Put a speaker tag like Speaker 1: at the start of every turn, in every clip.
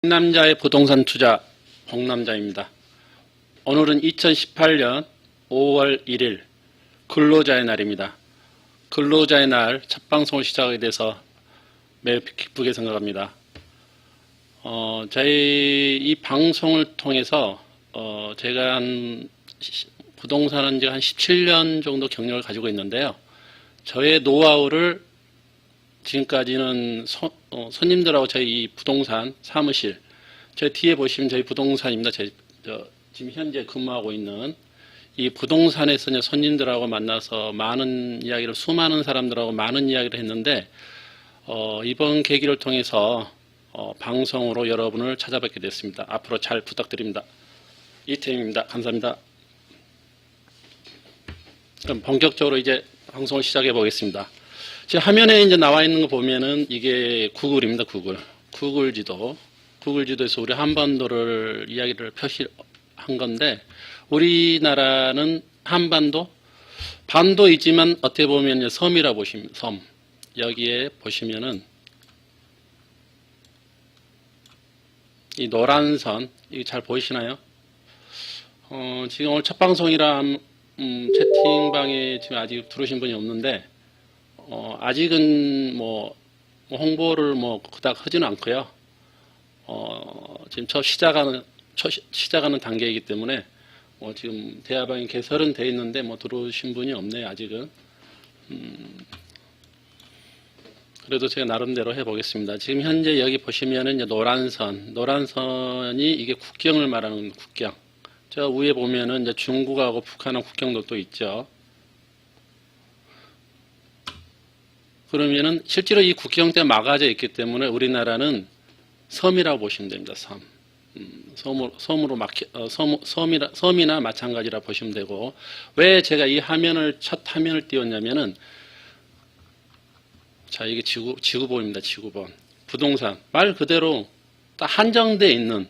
Speaker 1: 남자의 부동산 투자 홍남자입니다. 오늘은 2018년 5월 1일 근로자의 날입니다. 근로자의 날 첫 방송을 시작하게 돼서 매우 기쁘게 생각합니다. 저희 이 방송을 통해서 제가 부동산은 한 17년 정도 경력을 가지고 있는데요. 저의 노하우를 지금까지는 손님들하고 저희 이 부동산 사무실, 저 뒤에 보시면 저희 부동산입니다. 지금 현재 근무하고 있는 이 부동산에서 손님들하고 만나서 많은 이야기를, 수많은 사람들하고 많은 이야기를 했는데, 이번 계기를 통해서 방송으로 여러분을 찾아뵙게 됐습니다. 앞으로 잘 부탁드립니다. 이태임입니다. 감사합니다. 그럼 본격적으로 이제 방송을 시작해 보겠습니다. 지금 화면에 이제 나와 있는 거 보면은 이게 구글입니다. 구글 지도. 구글 지도에서 우리 한반도를 이야기를 표시한 건데, 우리나라는 한반도, 반도이지만 어떻게 보면 섬이라 보시면, 섬. 여기에 보시면은 이 노란 선, 이게 잘 보이시나요? 지금 오늘 첫 방송이라 채팅방에 지금 아직 들어오신 분이 없는데, 아직은 홍보를 그닥 하지는 않고요. 지금 시작하는 단계이기 때문에, 지금 대화방이 개설은 돼 있는데, 들어오신 분이 없네요, 아직은. 그래도 제가 나름대로 해보겠습니다. 지금 현재 여기 보시면은 노란 선이 이게 국경을 말하는 국경. 저 위에 보면은 이제 중국하고 북한하고 국경도 또 있죠. 그러면은 실제로 이 국경대에 막아져 있기 때문에 우리나라는 섬이라고 보시면 됩니다. 섬이나 마찬가지라 보시면 되고, 왜 제가 이 첫 화면을 띄웠냐면은, 자, 이게 지구본입니다. 지구본. 부동산. 말 그대로 딱 한정되어 있는,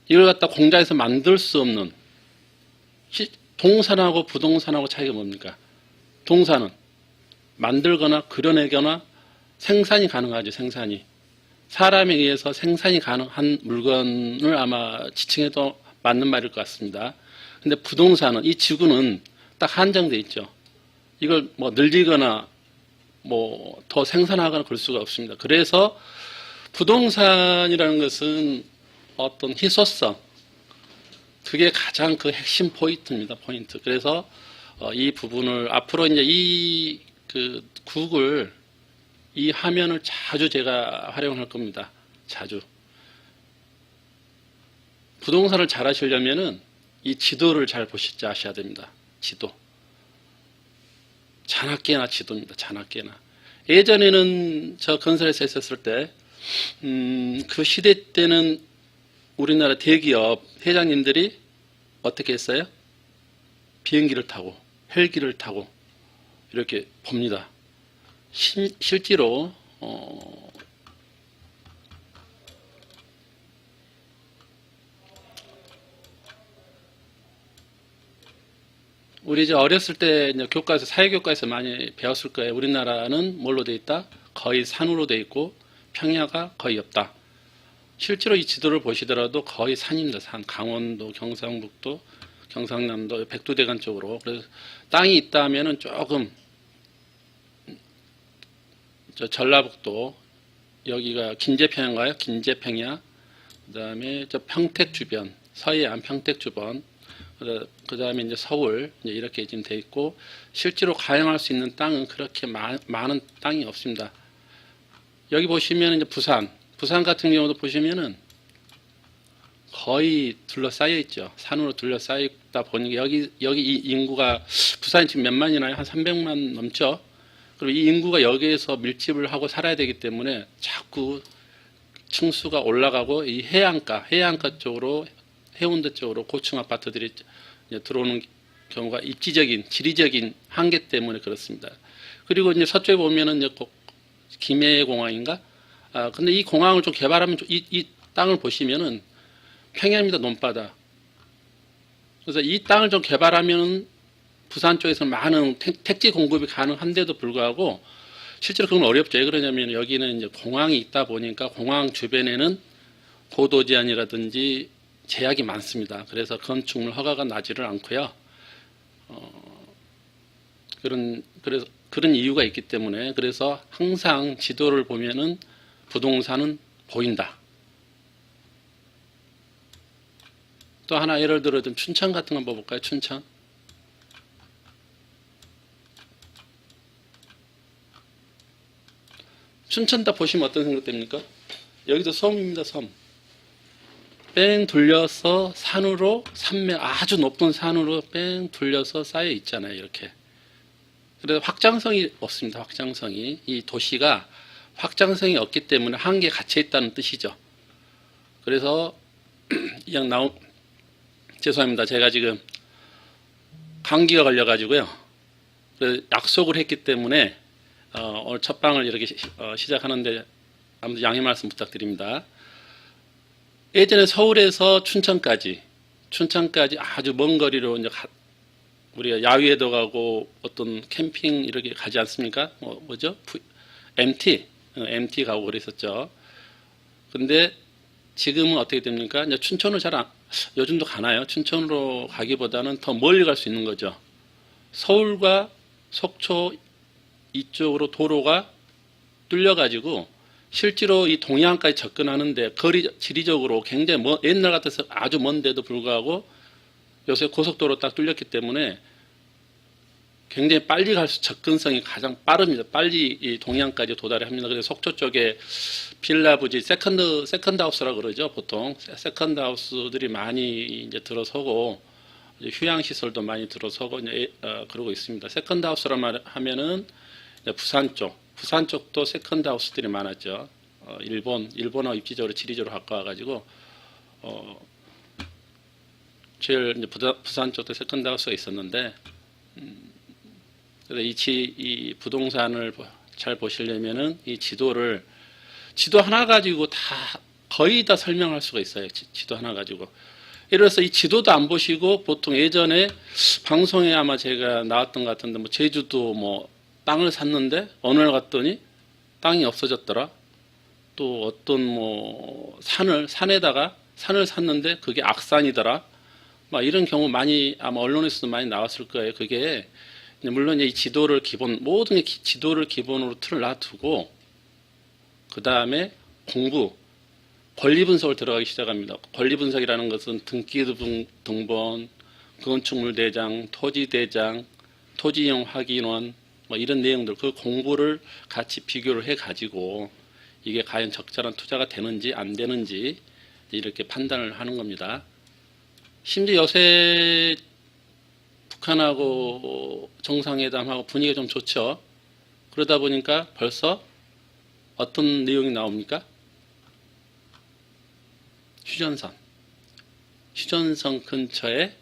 Speaker 1: 이걸 갖다 공장에서 만들 수 없는, 동산하고 부동산하고 차이가 뭡니까? 동산은 만들거나 그려내거나 생산이 가능하죠. 생산이. 사람에 의해서 생산이 가능한 물건을 아마 지칭해도 맞는 말일 것 같습니다. 근데 부동산은, 이 지구는 딱 한정되어 있죠. 이걸 늘리거나 더 생산하거나 그럴 수가 없습니다. 그래서 부동산이라는 것은 어떤 희소성, 그게 가장 그 핵심 포인트입니다. 포인트. 그래서 이 부분을 앞으로 이제 구글 이 화면을 자주 제가 활용할 겁니다. 자주. 부동산을 잘 하시려면은 이 지도를 잘 보시지 아셔야 됩니다. 지도. 자나깨나 지도입니다. 자나깨나. 예전에는 저 건설에서 있었을 때, 그 시대 때는 우리나라 대기업 회장님들이 어떻게 했어요? 비행기를 타고, 헬기를 타고, 이렇게 봅니다. 실제로 우리 이제 어렸을 때 이제 교과에서, 사회교과에서 많이 배웠을 거예요. 우리나라는 뭘로 돼 있다? 거의 산으로 돼 있고 평야가 거의 없다. 실제로 이 지도를 보시더라도 거의 산입니다. 산. 강원도, 경상북도, 경상남도, 백두대간 쪽으로. 그래서 땅이 있다 하면은 조금 전라북도, 여기가 긴제평야인가요? 긴제평야. 그 다음에 평택 주변, 서해안 평택 주변. 그 다음에 이제 서울, 이렇게 지금 돼 있고, 실제로 가용할 수 있는 땅은 그렇게 많은 땅이 없습니다. 여기 보시면 이제 부산 같은 경우도 보시면은 거의 둘러싸여 있죠. 산으로 둘러싸여 있다 보니까 여기 이 인구가, 부산이 지금 몇 만이나요? 한 300만 넘죠? 그리고 이 인구가 여기에서 밀집을 하고 살아야 되기 때문에 자꾸 층수가 올라가고 이 해안가 쪽으로, 해운대 쪽으로 고층 아파트들이 들어오는 경우가 지리적인 한계 때문에 그렇습니다. 그리고 이제 서쪽에 보면은 이제 김해공항인가? 근데 이 공항을 좀 개발하면, 이 땅을 보시면은 평야입니다. 논바다. 그래서 이 땅을 좀 개발하면 부산 쪽에서는 많은 택지 공급이 가능한데도 불구하고 실제로 그건 어렵죠. 왜 그러냐면 여기는 이제 공항이 있다 보니까 공항 주변에는 고도 제한이라든지 제약이 많습니다. 그래서 건축물 허가가 나지를 않고요. 그런 이유가 있기 때문에 그래서 항상 지도를 보면은 부동산은 보인다. 또 하나 예를 들어 좀 춘천 같은 거 한번 볼까요? 춘천. 춘천 다 보시면 어떤 생각 됩니까? 여기도 섬입니다, 섬. 뺑 돌려서 산으로, 산맥, 아주 높은 산으로 뺑 돌려서 쌓여 있잖아요, 이렇게. 그래서 확장성이 없습니다, 확장성이. 이 도시가 확장성이 없기 때문에 한계에 갇혀 있다는 뜻이죠. 그래서, 죄송합니다. 제가 지금 감기가 걸려가지고요. 약속을 했기 때문에, 오늘 첫 방을 이렇게 시작하는데 아무튼 양해 말씀 부탁드립니다. 예전에 서울에서 춘천까지 아주 먼 거리로 이제 우리가 야외에도 가고 어떤 캠핑 이렇게 가지 않습니까? 뭐죠? MT 가고 그랬었죠. 근데 지금은 어떻게 됩니까? 이제 춘천을 요즘도 가나요? 춘천으로 가기보다는 더 멀리 갈 수 있는 거죠. 서울과 속초 이쪽으로 도로가 뚫려가지고 실제로 이 동해안까지 접근하는데 지리적으로 굉장히 옛날 같아서 아주 먼데도 불구하고 요새 고속도로 딱 뚫렸기 때문에 굉장히 빨리 접근성이 가장 빠릅니다. 빨리 이 동해안까지 도달을 합니다. 그래서 속초 쪽에 빌라 부지 세컨드 하우스라고 그러죠. 보통 세컨드 하우스들이 많이 이제 들어서고 휴양 시설도 많이 들어서고 그러고 있습니다. 세컨드 하우스라 하면은 부산 쪽도 세컨드 하우스들이 많았죠. 일본어 입지적으로 지리적으로 가까워가지고 제일 이제 부산 쪽도 세컨드 하우스가 있었는데 그래서 이 부동산을 잘 보시려면은 이 지도 하나 가지고 거의 다 설명할 수가 있어요. 지도 하나 가지고. 예를 들어서 이 지도도 안 보시고 보통 예전에 방송에 아마 제가 나왔던 것 같은데 제주도 땅을 샀는데 어느 날 갔더니 땅이 없어졌더라. 또 어떤 산을 샀는데 그게 악산이더라. 이런 경우 아마 언론에서도 많이 나왔을 거예요. 그게 물론 이 모든 지도를 기본으로 틀을 놔두고 그 다음에 권리 분석을 들어가기 시작합니다. 권리 분석이라는 것은 등기등본, 건축물 대장, 토지 대장, 토지 이용 확인원 이런 내용들 그 공부를 같이 비교를 해가지고 이게 과연 적절한 투자가 되는지 안 되는지 이렇게 판단을 하는 겁니다. 심지어 요새 북한하고 정상회담하고 분위기가 좀 좋죠. 그러다 보니까 벌써 어떤 내용이 나옵니까? 휴전선 근처에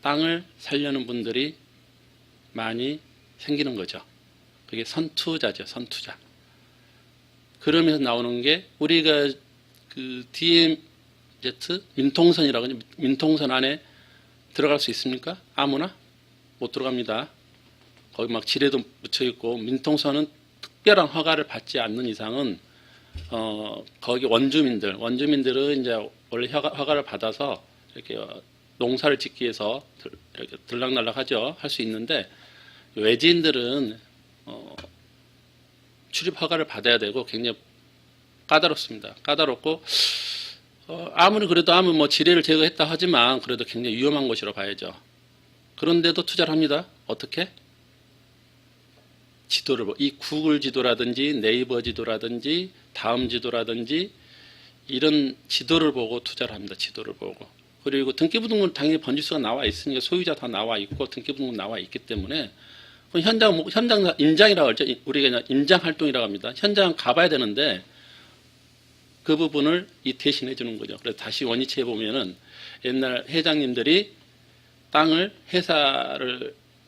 Speaker 1: 땅을 살려는 분들이 많이 생기는 거죠. 그게 선투자죠, 선투자. 그러면서 나오는 게 우리가 그 DMZ 민통선이라고 하죠. 민통선 안에 들어갈 수 있습니까? 아무나 못 들어갑니다. 거기 지뢰도 묻혀 있고 민통선은 특별한 허가를 받지 않는 이상은 거기 원주민들은 이제 원래 허가를 받아서 이렇게 농사를 짓기 위해서 이렇게 들락날락하죠. 할 수 있는데 외지인들은 출입 허가를 받아야 되고 굉장히 까다롭습니다. 까다롭고 아무리 지뢰를 제거했다 하지만 그래도 굉장히 위험한 곳이라고 봐야죠. 그런데도 투자를 합니다. 어떻게? 이 구글 지도라든지 네이버 지도라든지 다음 지도라든지 이런 지도를 보고 투자를 합니다. 지도를 보고. 그리고 등기부등본 당연히 번지수가 나와 있으니까 소유자 다 나와 있고 등기부등본 나와 있기 때문에 현장 임장이라고 하죠. 우리가 임장 활동이라고 합니다. 현장 가봐야 되는데 그 부분을 대신해 주는 거죠. 그래서 다시 원위치해 보면은 옛날 회장님들이 땅을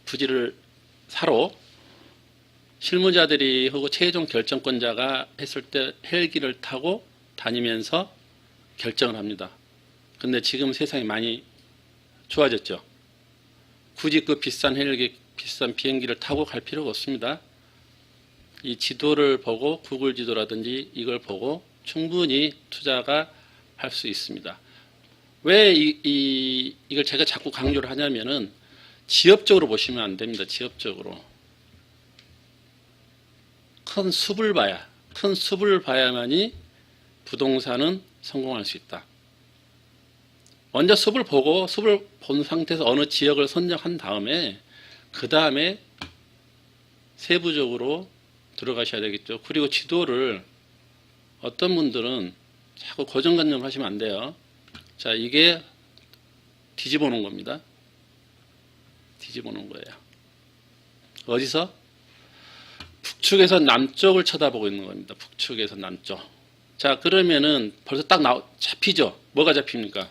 Speaker 1: 부지를 사러 실무자들이 하고 최종 결정권자가 했을 때 헬기를 타고 다니면서 결정을 합니다. 근데 지금 세상이 많이 좋아졌죠. 굳이 그 비싼 비행기를 타고 갈 필요가 없습니다. 이 지도를 보고 구글 지도라든지 이걸 보고 충분히 투자가 할 수 있습니다. 왜 이걸 제가 자꾸 강조를 하냐면은 지엽적으로 보시면 안 됩니다. 지엽적으로. 큰 숲을 봐야만이 부동산은 성공할 수 있다. 먼저 숲을 본 상태에서 어느 지역을 선정한 다음에 그 다음에 세부적으로 들어가셔야 되겠죠. 그리고 지도를 어떤 분들은 자꾸 고정관념을 하시면 안 돼요. 자, 이게 뒤집어 놓은 겁니다. 뒤집어 놓은 거예요. 어디서? 북측에서 남쪽을 쳐다보고 있는 겁니다. 북측에서 남쪽. 자, 그러면은 벌써 딱 잡히죠? 뭐가 잡힙니까?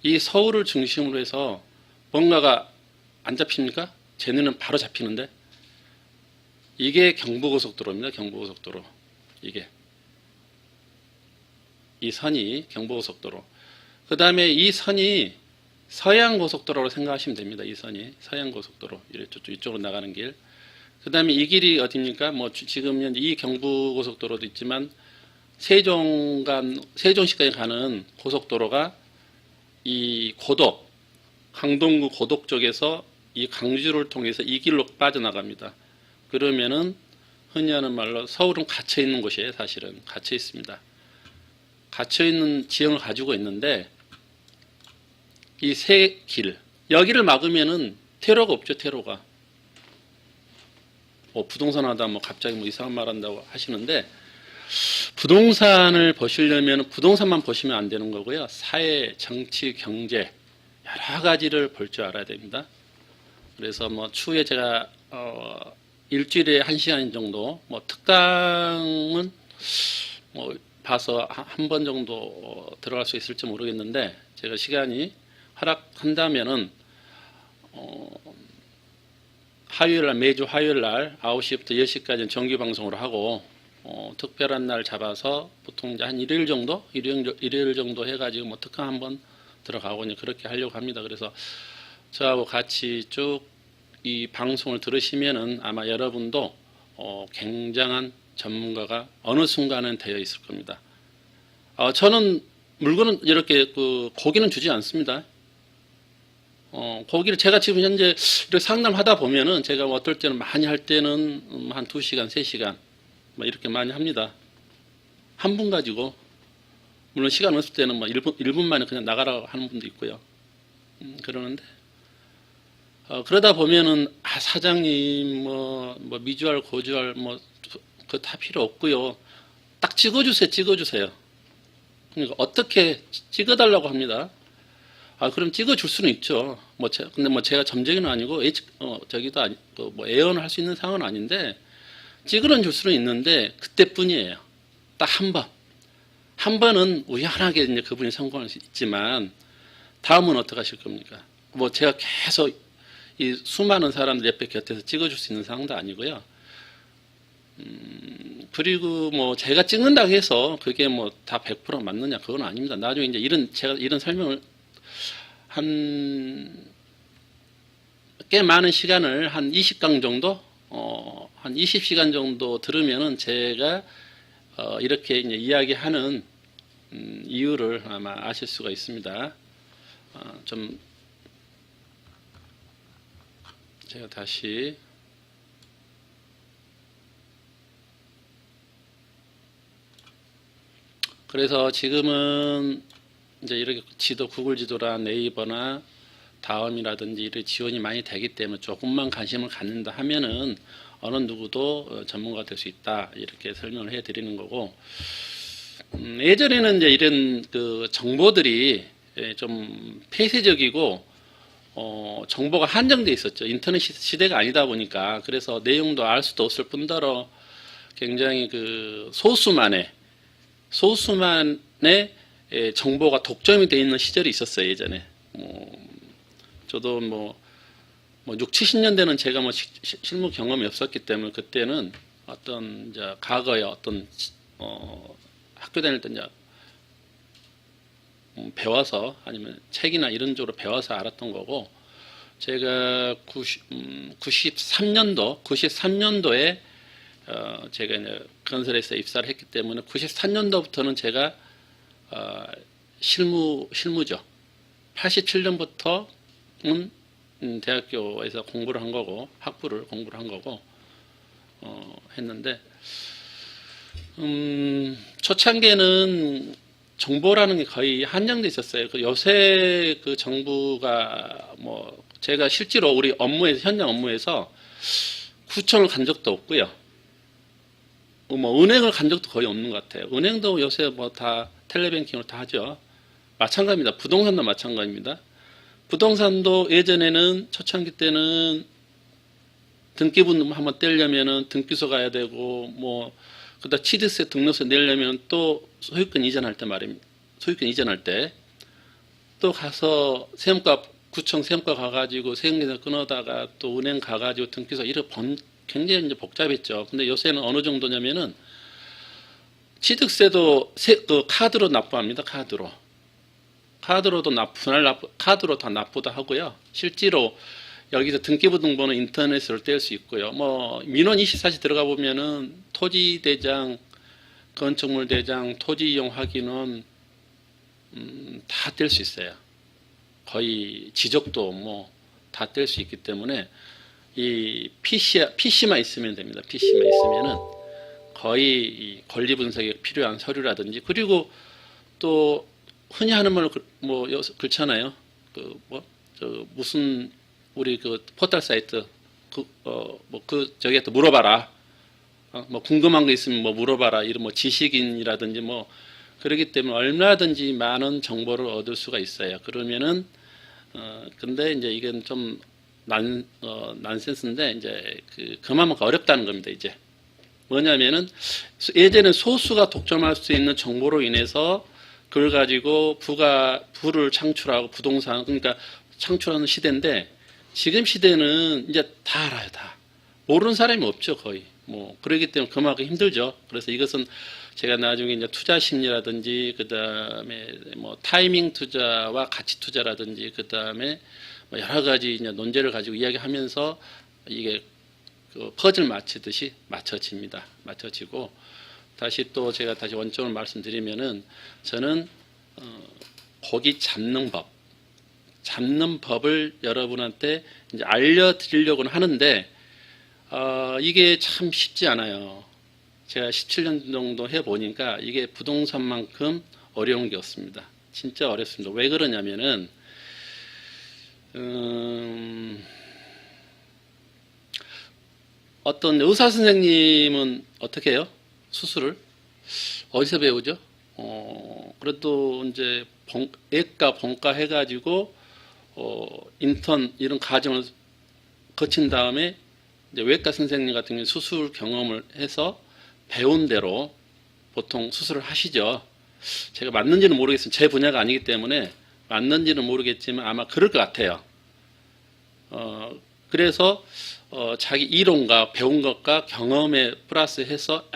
Speaker 1: 이 서울을 중심으로 해서 뭔가가 안 잡힙니까? 제 눈은 바로 잡히는데? 이게 경부고속도로입니다. 경부고속도로. 이게. 이 선이 경부고속도로. 그 다음에 이 선이 서양고속도로로 생각하시면 됩니다. 이 선이 서양고속도로. 이쪽으로 나가는 길. 그 다음에 이 길이 어디입니까? 뭐 지금 현재 이 경부고속도로도 있지만 세종시까지 가는 고속도로가 이 고덕, 강동구 고덕 쪽에서 이 강주를 통해서 이 길로 빠져나갑니다. 그러면은 흔히 하는 말로 서울은 갇혀 있는 곳이에요. 사실은 갇혀 있습니다. 갇혀 있는 지형을 가지고 있는데 이 세 길, 여기를 막으면은 테러가 없죠. 테러가. 뭐 부동산 하다 뭐 갑자기 뭐 이상한 말 한다고 하시는데 부동산을 보시려면 부동산만 보시면 안 되는 거고요. 사회, 정치, 경제 여러 가지를 볼 줄 알아야 됩니다. 그래서 뭐 추후에 제가 일주일에 1시간 정도 뭐 특강은 뭐 봐서 한 번 정도 들어갈 수 있을지 모르겠는데 제가 시간이 허락한다면은 화요일날 매주 화요일날 9시부터 10시까지는 정규 방송으로 하고 특별한 날 잡아서 보통 이제 한 일요일 정도 해가지고 뭐 특강 한번 들어가고 이제 그렇게 하려고 합니다. 그래서 저하고 같이 쭉 이 방송을 들으시면은 아마 여러분도 굉장한 전문가가 어느 순간은 되어 있을 겁니다. 저는 물건은 이렇게 고기는 주지 않습니다. 고기를 제가 지금 현재 이렇게 상담하다 보면은 제가 어떨 때는 많이 할 때는 한 2시간, 3시간 뭐 이렇게 많이 합니다. 한 분 가지고 물론 시간 없을 때는 뭐 1분 만에 그냥 나가라고 하는 분도 있고요. 그러는데 그러다 보면은 사장님 뭐 미주알 고주알 뭐 그 다 필요 없고요. 딱 찍어주세요. 그러니까 어떻게 찍어달라고 합니다. 그럼 찍어줄 수는 있죠. 근데 제가 점쟁이는 아니고 저기도 뭐 애언을 할 수 있는 상황은 아닌데 찍어는 줄 수는 있는데 그때뿐이에요. 딱 한 번. 한 번은 우연하게 이제 그분이 성공할 수 있지만 다음은 어떻게 하실 겁니까? 뭐 제가 계속 이 수많은 사람들 옆에 곁에서 찍어줄 수 있는 상황도 아니고요. 그리고 뭐 제가 찍는다고 해서 그게 뭐 다 100% 맞느냐 그건 아닙니다. 나중에 이제 제가 이런 설명을 꽤 많은 시간을 한 20강 정도, 한 20시간 정도 들으면은 제가 이렇게 이제 이야기하는 이유를 아마 아실 수가 있습니다. 좀 제가 다시 그래서 지금은 이제 이렇게 구글 지도나 네이버나 다음이라든지 이런 지원이 많이 되기 때문에 조금만 관심을 갖는다 하면은 어느 누구도 전문가가 될 수 있다 이렇게 설명을 해드리는 거고 예전에는 이제 이런 정보들이 좀 폐쇄적이고 정보가 한정돼 있었죠. 인터넷 시대가 아니다 보니까 그래서 내용도 알 수도 없을 뿐더러 굉장히 소수만의 정보가 독점이 되어 있는 시절이 있었어요. 예전에 저도 뭐 6, 70년대는 제가 뭐 실무 경험이 없었기 때문에 그때는 어떤 이제 과거에 어떤 학교 다닐 때 이제 배워서 아니면 책이나 이런 쪽으로 배워서 알았던 거고 제가 93년도에 제가 이제 건설회사에 입사를 했기 때문에 93년도부터는 제가 실무죠. 87년부터는 대학교에서 공부를 한 거고, 학부를 공부를 한 거고, 했는데, 초창기에는 정보라는 게 거의 한정돼 있었어요. 그 요새 그 정부가 제가 실제로 우리 업무에서, 현장 업무에서 구청을 간 적도 없고요. 은행을 간 적도 거의 없는 것 같아요. 은행도 요새 다 텔레뱅킹으로 다 하죠. 마찬가지입니다. 부동산도 마찬가지입니다. 부동산도 예전에는 초창기 때는 등기부 한번 떼려면은 등기소 가야 되고 그다음 취득세 등록세 내려면 또 소유권 이전할 때 말입니다. 소유권 이전할 때 또 가서 세무과 구청 세무과 가가지고 세금계산 끊어다가 또 은행 가가지고 등기소 이렇게 굉장히 이제 복잡했죠. 근데 요새는 어느 정도냐면은 취득세도 그 카드로 납부합니다. 카드로도 카드로 다 납부도 하고요. 실제로 여기서 등기부 등본은 인터넷으로 뗄 수 있고요. 민원 24시 들어가 보면은 토지대장, 건축물대장, 토지이용 확인은 다 뗄 수 있어요. 거의 지적도 다 뗄 수 있기 때문에 이 PC만 있으면 됩니다. PC만 있으면은 거의 이 권리 분석에 필요한 서류라든지 그리고 또 흔히 하는 말로 그렇잖아요. 무슨 우리 그 포털 사이트 저기에 또 물어봐라. 궁금한 거 있으면 물어봐라. 이런 지식인이라든지 그렇기 때문에 얼마든지 많은 정보를 얻을 수가 있어요. 그러면은 근데 이제 이건 좀 난센스인데 이제 그만큼 어렵다는 겁니다. 이제 뭐냐면은 예전에 소수가 독점할 수 있는 정보로 인해서 그걸 가지고 부를 창출하고 부동산 그러니까 창출하는 시대인데 지금 시대는 이제 다 알아요. 다 모르는 사람이 없죠. 거의 그러기 때문에 그만큼 힘들죠. 그래서 이것은 제가 나중에 이제 투자 심리라든지 그다음에 타이밍 투자와 가치 투자라든지 그다음에 여러 가지 이제 논제를 가지고 이야기하면서 이게 그 퍼즐 맞추듯이 맞춰지고 다시 또 제가 다시 원점을 말씀드리면은 저는 고기 잡는 법을 여러분한테 이제 알려드리려고는 하는데 이게 참 쉽지 않아요. 제가 17년 정도 해보니까 이게 부동산만큼 어려운 게 없습니다. 진짜 어렵습니다. 왜 그러냐면은 어떤 의사 선생님은 어떻게 해요? 수술을 어디서 배우죠? 그래도 이제 애과 본과 해가지고 인턴 이런 과정을 거친 다음에 이제 외과 선생님 같은 경우 수술 경험을 해서 배운 대로 보통 수술을 하시죠. 제가 맞는지는 모르겠습니다. 제 분야가 아니기 때문에 맞는지는 모르겠지만 아마 그럴 것 같아요. 그래서 자기 이론과 배운 것과 경험에 플러스해서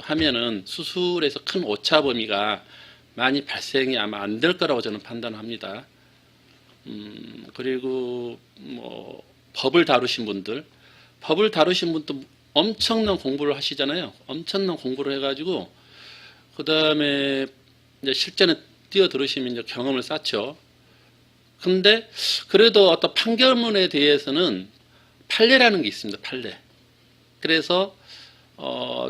Speaker 1: 하면은 수술에서 큰 오차 범위가 많이 발생이 아마 안 될 거라고 저는 판단합니다. 그리고 법을 다루신 분도 엄청난 공부를 하시잖아요. 엄청난 공부를 해가지고 그 다음에 이제 실전에 뛰어들으시면 이제 경험을 쌓죠. 근데 그래도 어떤 판결문에 대해서는 판례라는 게 있습니다. 판례. 그래서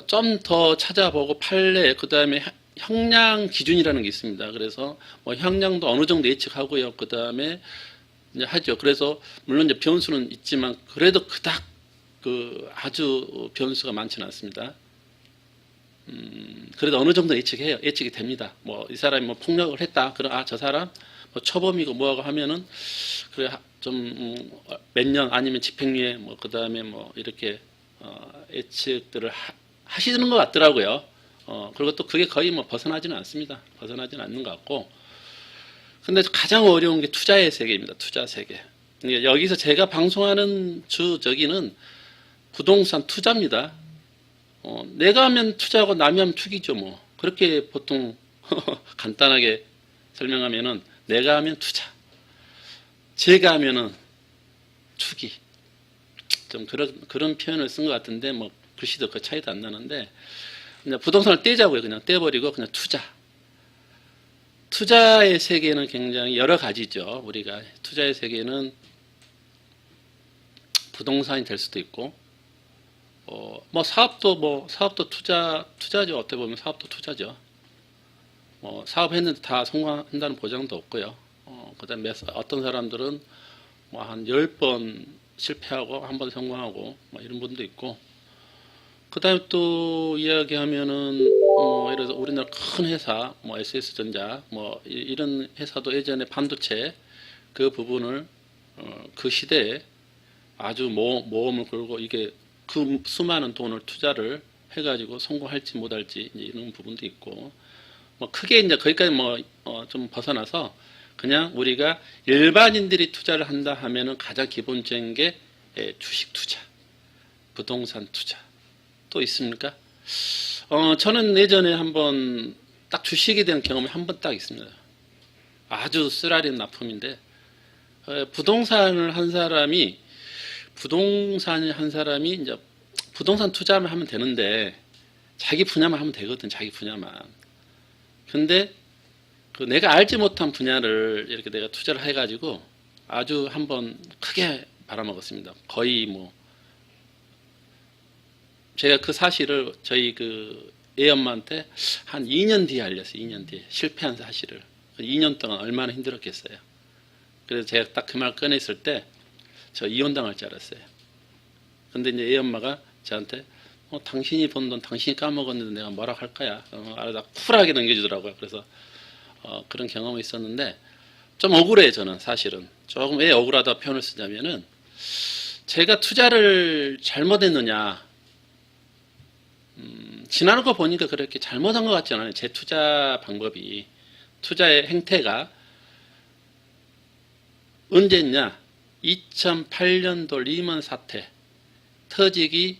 Speaker 1: 좀 더 찾아보고 판례 그 다음에 형량 기준이라는 게 있습니다. 그래서 형량도 어느 정도 예측하고요. 그 다음에 이제 하죠. 그래서 물론 이제 변수는 있지만 그래도 그닥 아주 변수가 많지는 않습니다. 그래도 어느 정도 예측해요. 예측이 됩니다. 이 사람이 폭력을 했다. 그럼 저 사람 초범이고 뭐하고 하면은 그래 좀 몇 년 아니면 집행유예 그 다음에 이렇게 예측들을 하시는 것 같더라고요. 그리고 또 그게 거의 벗어나지는 않습니다. 벗어나지는 않는 것 같고. 근데 가장 어려운 게 투자의 세계입니다. 투자 세계. 그러니까 여기서 제가 방송하는 저기는 부동산 투자입니다. 내가 하면 투자하고 남이 하면 투기죠. 그렇게 보통 간단하게 설명하면은 내가 하면 투자, 제가 하면은 투기. 좀 그런 표현을 쓴 것 같은데 글씨도 그 차이도 안 나는데 그냥 부동산을 떼자고요. 그냥 떼버리고 그냥 투자. 투자의 세계는 굉장히 여러 가지죠. 우리가 투자의 세계는 부동산이 될 수도 있고, 사업도 투자죠. 어떻게 보면 사업도 투자죠. 사업했는데 다 성공한다는 보장도 없고요. 그 다음에 어떤 사람들은 한 10번 실패하고 한 번 성공하고 이런 분도 있고, 그 다음에 또 이야기하면은 예를 들어서 우리나라 큰 회사 SS전자 이런 회사도 예전에 반도체 그 부분을 그 시대에 아주 모험을 걸고 이게 그 수많은 돈을 투자를 해가지고 성공할지 못할지 이런 부분도 있고, 크게 이제 거기까지 좀 벗어나서 그냥 우리가 일반인들이 투자를 한다 하면은 가장 기본적인 게 주식 투자, 부동산 투자 또 있습니까? 저는 예전에 한번 딱 주식에 대한 경험이 한 번 딱 있습니다. 아주 쓰라린 납품인데, 부동산을 한 사람이 이제 부동산 투자만 하면 되는데 자기 분야만 하면 되거든. 자기 분야만. 근데 그 내가 알지 못한 분야를 이렇게 내가 투자를 해가지고 아주 한번 크게 말아먹었습니다. 거의 제가 그 사실을 저희 그 애엄마한테 한 2년 뒤에 알렸어요. 2년 뒤에 실패한 사실을. 2년 동안 얼마나 힘들었겠어요. 그래서 제가 딱 그 말 꺼냈을 때 저 이혼당할 줄 알았어요. 근데 이제 애엄마가 저한테 당신이 번 돈 당신이 까먹었는데 내가 뭐라 할 거야. 알아서 쿨하게 넘겨주더라고요. 그래서 그런 경험이 있었는데 좀 억울해요. 저는 사실은. 조금 왜 억울하다 표현을 쓰냐면은 제가 투자를 잘못했느냐, 지나는 거 보니까 그렇게 잘못한 것 같지 않아요. 제 투자 방법이, 투자의 행태가 언제냐, 2008년도 리먼 사태 터지기,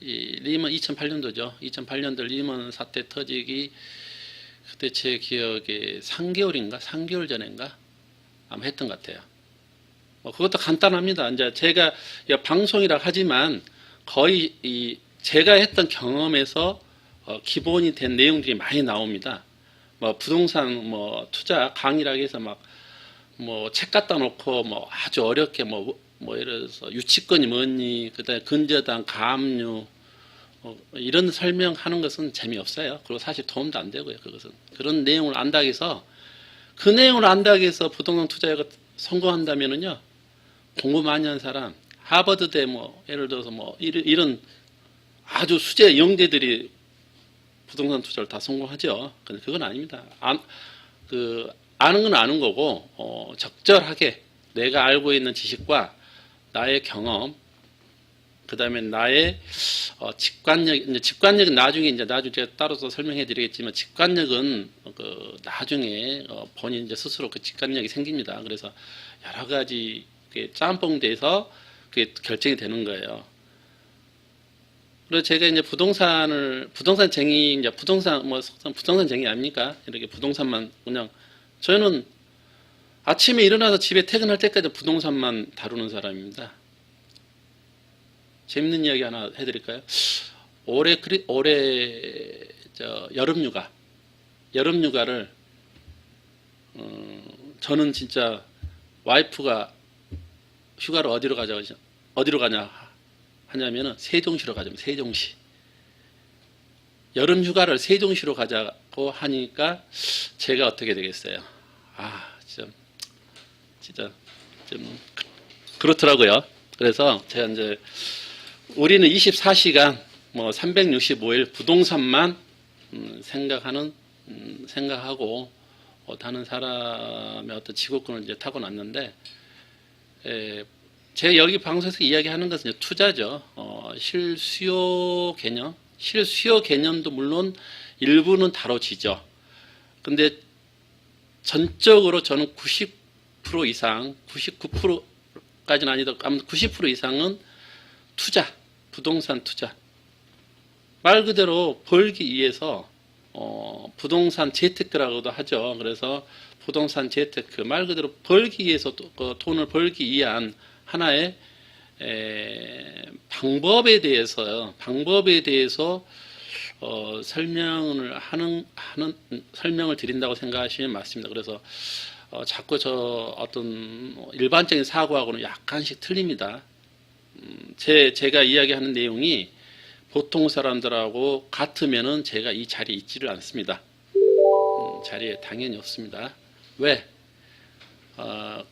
Speaker 1: 2008년도죠. 2008년도 리먼 사태 터지기, 그때 제 기억에 3개월 전인가 아마 했던 것 같아요. 그것도 간단합니다. 이제 제가 방송이라 하지만 거의 제가 했던 경험에서 기본이 된 내용들이 많이 나옵니다. 부동산 투자 강의라고 해서 책 갖다 놓고 아주 어렵게 예를 들어서 유치권이 뭐니, 그다음에 근저당, 가압류 이런 설명하는 것은 재미없어요. 그리고 사실 도움도 안 되고요. 그것은 그런 내용을 안다고 해서, 그 내용을 안다고 해서 부동산 투자에 성공한다면은요, 공부 많이 한 사람, 하버드대 예를 들어서 이런 아주 수재 영재들이 부동산 투자를 다 성공하죠. 근데 그건 아닙니다. 아는 건 아는 거고, 적절하게 내가 알고 있는 지식과 나의 경험, 그 다음에 나의 직관력은 나중에 제가 따로서 설명해 드리겠지만, 직관력은 나중에 본인 스스로 그 직관력이 생깁니다. 그래서 여러 가지 짬뽕돼서 그게 결정이 되는 거예요. 그래서 제가 부동산쟁이 아닙니까? 이렇게 부동산만 그냥, 저는 아침에 일어나서 집에 퇴근할 때까지 부동산만 다루는 사람입니다. 재밌는 이야기 하나 해드릴까요? 올해 여름휴가를 저는 진짜 와이프가 휴가를 어디로 가냐 하냐면은 세종시로 가자면, 세종시. 여름휴가를 세종시로 가자고 하니까 제가 어떻게 되겠어요? 진짜 좀 그렇더라고요. 그래서 제가 이제 우리는 24시간 365일 부동산만 생각하고 다른 사람의 어떤 지구권을 이제 타고났는데, 제가 여기 방송에서 이야기하는 것은 이제 투자죠. 실수요 개념도 물론 일부는 다뤄지죠. 근데 전적으로 저는 90% 이상, 99%까지는 아니더라도 아무튼 90% 이상은 투자, 부동산 투자. 말 그대로 벌기 위해서 부동산 재테크라고도 하죠. 그래서 부동산 재테크, 말 그대로 벌기 위해서 돈을 벌기 위한 하나의 방법에 대해서 설명을 드린다고 생각하시면 맞습니다. 그래서 자꾸 저 어떤 일반적인 사고하고는 약간씩 틀립니다. 제가 이야기하는 내용이 보통 사람들하고 같으면은 제가 이 자리에 있지를 않습니다. 자리에 당연히 없습니다. 왜?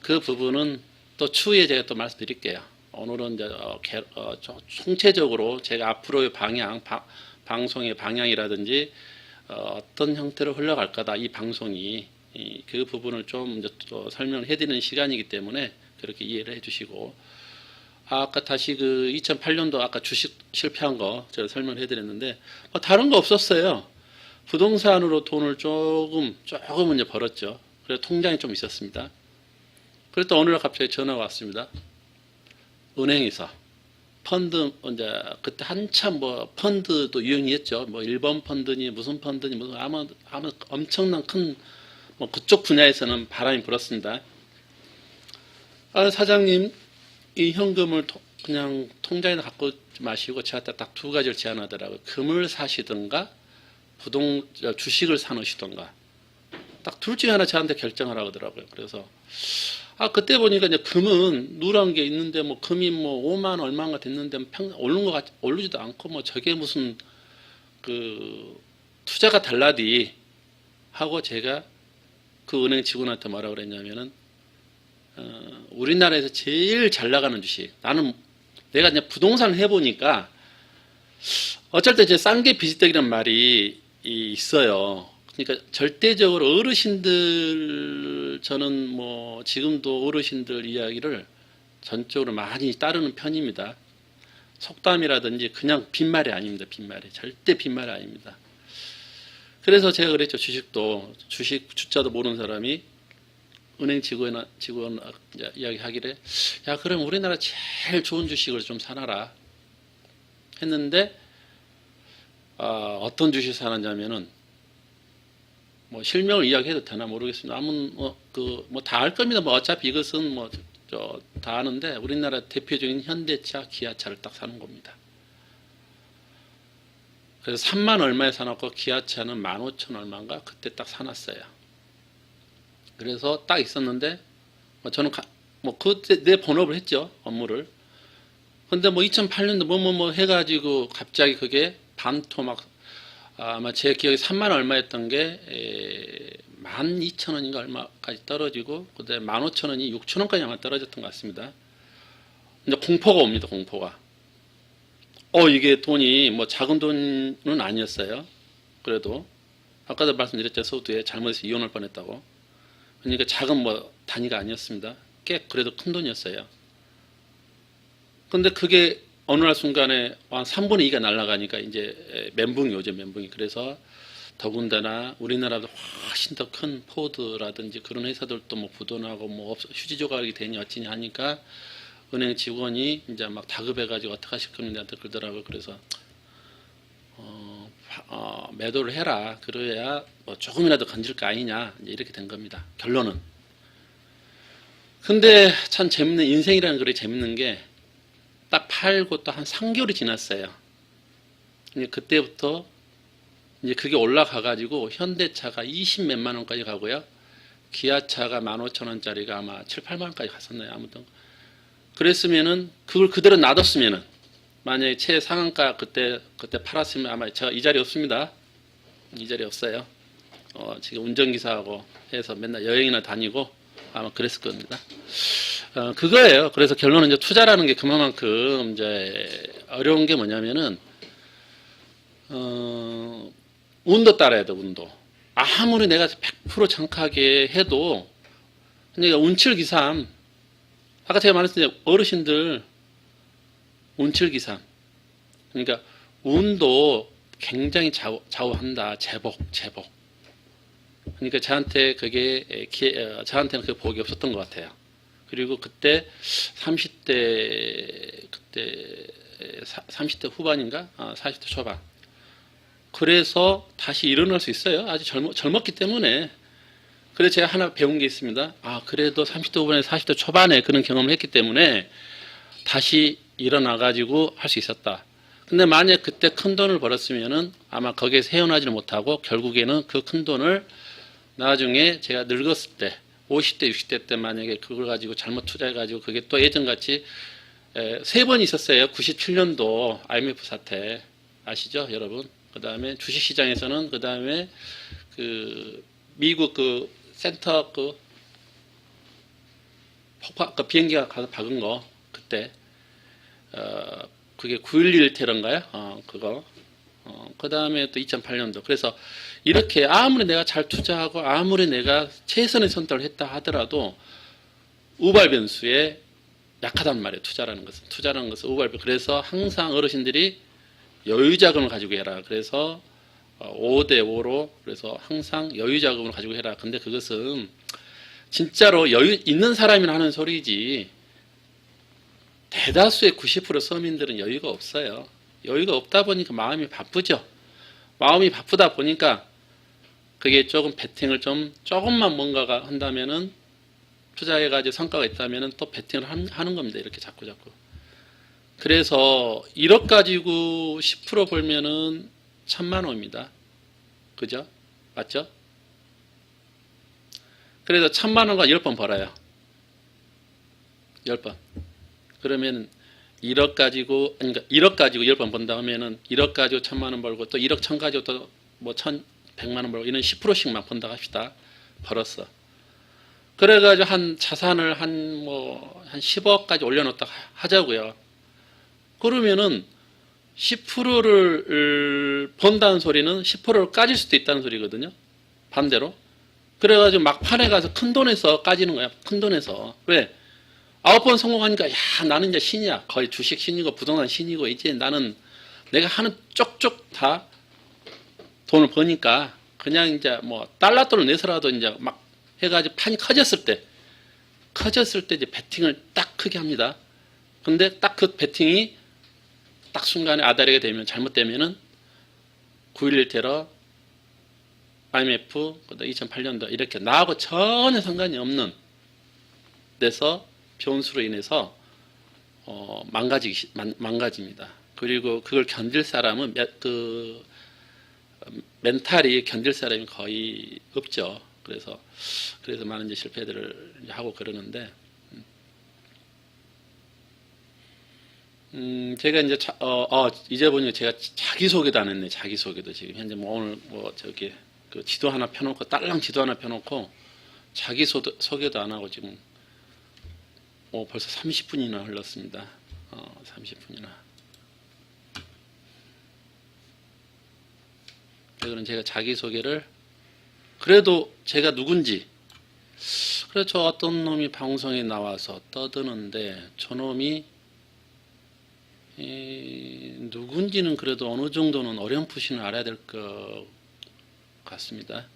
Speaker 1: 그 부분은 또 추후에 제가 또 말씀드릴게요. 오늘은 이제 총체적으로 제가 앞으로의 방송의 방향이라든지 어떤 형태로 흘러갈 거다, 이 방송이. 그 부분을 좀 이제 또 설명을 해드리는 시간이기 때문에 그렇게 이해를 해주시고, 아까 다시 그 2008년도 아까 주식 실패한 거 제가 설명을 해드렸는데, 다른 거 없었어요. 부동산으로 돈을 조금 이제 벌었죠. 그래서 통장이 좀 있었습니다. 그랬더니 어느 날 갑자기 전화가 왔습니다. 은행에서 펀드, 이제 그때 한참 뭐 펀드도 유행이었죠. 뭐 일본 펀드니 무슨 펀드니 무슨 아마 엄청난 큰 뭐 그쪽 분야에서는 바람이 불었습니다. 사장님, 이 현금을 그냥 통장에 갖고 마시고 저한테 딱 두 가지를 제안하더라고요. 금을 사시든가 주식을 사놓으시던가, 딱 둘 중에 하나 저한테 결정하라고 하더라고요. 그래서 그때 보니까 이제 금은 누런 게 있는데, 뭐 금이 뭐 5만 얼마가 됐는데 오르지도 않고, 뭐 저게 무슨 그 투자가 달라디 하고, 제가 그 은행 직원한테 뭐라고 그랬냐면은, 우리나라에서 제일 잘 나가는 주식, 내가 이제 부동산을 해보니까 어쩔 때 싼 게 비지떡이라는 말이 있어요. 그러니까 절대적으로 저는 뭐 지금도 어르신들 이야기를 전적으로 많이 따르는 편입니다. 속담이라든지 그냥 빈말이 아닙니다. 절대 빈말이 아닙니다. 그래서 제가 그랬죠. 주식 주자도 모르는 사람이 은행 직원 이야기하기를, 야, 그럼 우리나라 제일 좋은 주식을 좀 사놔라 했는데, 어떤 주식 사놨냐면은, 뭐 실명을 이야기해도 되나 모르겠습니다. 다 알 겁니다. 뭐 어차피 이것은 다 아는데, 우리나라 대표적인 현대차, 기아차를 딱 사는 겁니다. 그래서 3만 얼마에 사놨고, 기아차는 15,000 얼마인가 그때 딱 사놨어요. 그래서 딱 있었는데, 저는 그때 내 본업을 했죠, 업무를. 근데 2008년도 뭐 해가지고 갑자기 그게 반토 아마 제 기억에 3만 얼마였던 게 12,000원인가 얼마까지 떨어지고, 그다음에 15,000원이 6,000원까지 아마 떨어졌던 것 같습니다. 이제 공포가 옵니다, 공포가. 이게 돈이 뭐 작은 돈은 아니었어요. 그래도 아까도 말씀드렸죠, 서두에 잘못해서 이혼할 뻔했다고. 그러니까 작은 단위가 아니었습니다. 꽤 그래도 큰 돈이었어요. 근데 그게 어느 날 순간에 한 3분의 2가 날아가니까 이제 멘붕이 오죠, 멘붕이. 그래서 더군다나 우리나라도 훨씬 더 큰 포드라든지 그런 회사들도 뭐 부도나고 휴지 조각이 되니 어찌니 하니까, 은행 직원이 이제 막 다급해가지고 어떻게 하실 겁니까? 한테 그러더라고요. 그래서 매도를 해라. 그래야 조금이라도 건질 거 아니냐. 이제 이렇게 된 겁니다. 결론은. 근데 참 재밌는, 인생이라는 글이 재밌는 게, 딱 팔고 또 한 3개월이 지났어요. 그때부터 이제 그게 올라가가지고 현대차가 20 몇만 원까지 가고요. 기아차가 15,000원짜리가 아마 7, 8만 원까지 갔었나요? 아무튼. 그랬으면은, 그걸 그대로 놔뒀으면은, 만약에 최상한가 그때 팔았으면 아마 제가 이 자리 없습니다. 이 자리 없어요. 지금 운전기사하고 해서 맨날 여행이나 다니고 아마 그랬을 겁니다. 그거예요. 그래서 결론은 이제 투자라는 게 그만큼 이제 어려운 게 뭐냐면은, 운도 따라야 돼, 운도. 아무리 내가 100% 정확하게 해도, 그러니까 운칠기삼, 아까 제가 말했듯이 어르신들 운칠기삼, 그러니까 운도 굉장히 좌우한다. 제복. 그러니까 저한테는 그 복이 없었던 것 같아요. 그리고 그때 30대 후반인가? 40대 초반. 그래서 다시 일어날 수 있어요. 아주 젊었기 때문에. 그래서 제가 하나 배운 게 있습니다. 그래도 30대 후반에 40대 초반에 그런 경험을 했기 때문에 다시 일어나가지고 할 수 있었다. 근데 만약 그때 큰 돈을 벌었으면은 아마 거기에 헤어나지를 못하고 결국에는 그 큰 돈을 나중에 제가 늙었을 때 50대 60대 때 만약에 그걸 가지고 잘못 투자해가지고 그게 또 예전같이 3번 있었어요. 97년도 IMF 사태 아시죠 여러분? 그 다음에 주식시장에서는 그 다음에 그 미국 그 센터 그 폭파 그 비행기가 가서 박은 거 그때 그게 9.11 테러인가요? 그거. 그 다음에 또 2008년도. 그래서 이렇게 아무리 내가 잘 투자하고 아무리 내가 최선의 선택을 했다 하더라도 우발 변수에 약하단 말이에요. 투자라는 것은. 투자라는 것은 우발 변수. 그래서 항상 어르신들이 여유 자금을 가지고 해라. 그래서 5대 5로 그래서 항상 여유 자금을 가지고 해라. 근데 그것은 진짜로 여유 있는 사람이나 하는 소리지 대다수의 90% 서민들은 여유가 없어요. 여유가 없다 보니까 마음이 바쁘죠. 마음이 바쁘다 보니까 그게 조금 베팅을 좀 조금만 뭔가가 한다면은 투자해가지고 성과가 있다면은 또 베팅을 하는 겁니다. 이렇게 자꾸. 그래서 1억 가지고 10% 벌면은 1,000만 원입니다. 그죠? 맞죠? 그래서 1,000만 원과 10번 벌어요. 10번. 그러면 1억 가지고, 그러니까 1억 가지고 10번 번다 하면은 1억 가지고 1,000만 원 벌고 또 1억 1,000 가지고 또 뭐 1,100만 원 벌고 이런 10%씩만 번다 합시다. 벌었어. 그래가지고 한 자산을 한 10억까지 올려놓다 하자고요. 그러면은 10%를 번다는 소리는 10%를 까질 수도 있다는 소리거든요. 반대로. 그래가지고 막판에 가서 큰 돈에서 까지는 거야. 큰 돈에서. 왜? 9번 성공하니까 야 나는 이제 신이야. 거의 주식 신이고 부동산 신이고 이제 나는 내가 하는 쪽쪽 다 돈을 버니까 그냥 이제 뭐 달러 돈을 내서라도 이제 막 해가지고 판이 커졌을 때 이제 베팅을 딱 크게 합니다. 근데 딱 그 베팅이 딱 순간에 아다리가 되면 잘못되면은 9.11 테러, IMF, 2008년도 이렇게 나하고 전혀 상관이 없는 데서 변수로 인해서 망가집니다. 그리고 그걸 견딜 사람은 멘탈이 견딜 사람이 거의 없죠. 그래서 많은 이제 실패들을 하고 그러는데 제가 이제 이제 보니까 제가 자기소개도 안 했네. 자기소개도 지금 현재 오늘 저기 그 지도 하나 펴놓고 딸랑 지도 하나 펴놓고 자기소개도 안 하고 지금 벌써 30분이나 흘렀습니다. 30분이나. 그래서 제가 자기소개를 그래도 제가 누군지 그래 저 어떤 놈이 방송에 나와서 떠드는데 저놈이 누군지는 그래도 어느 정도는 어렴풋이는 알아야 될 것 같습니다.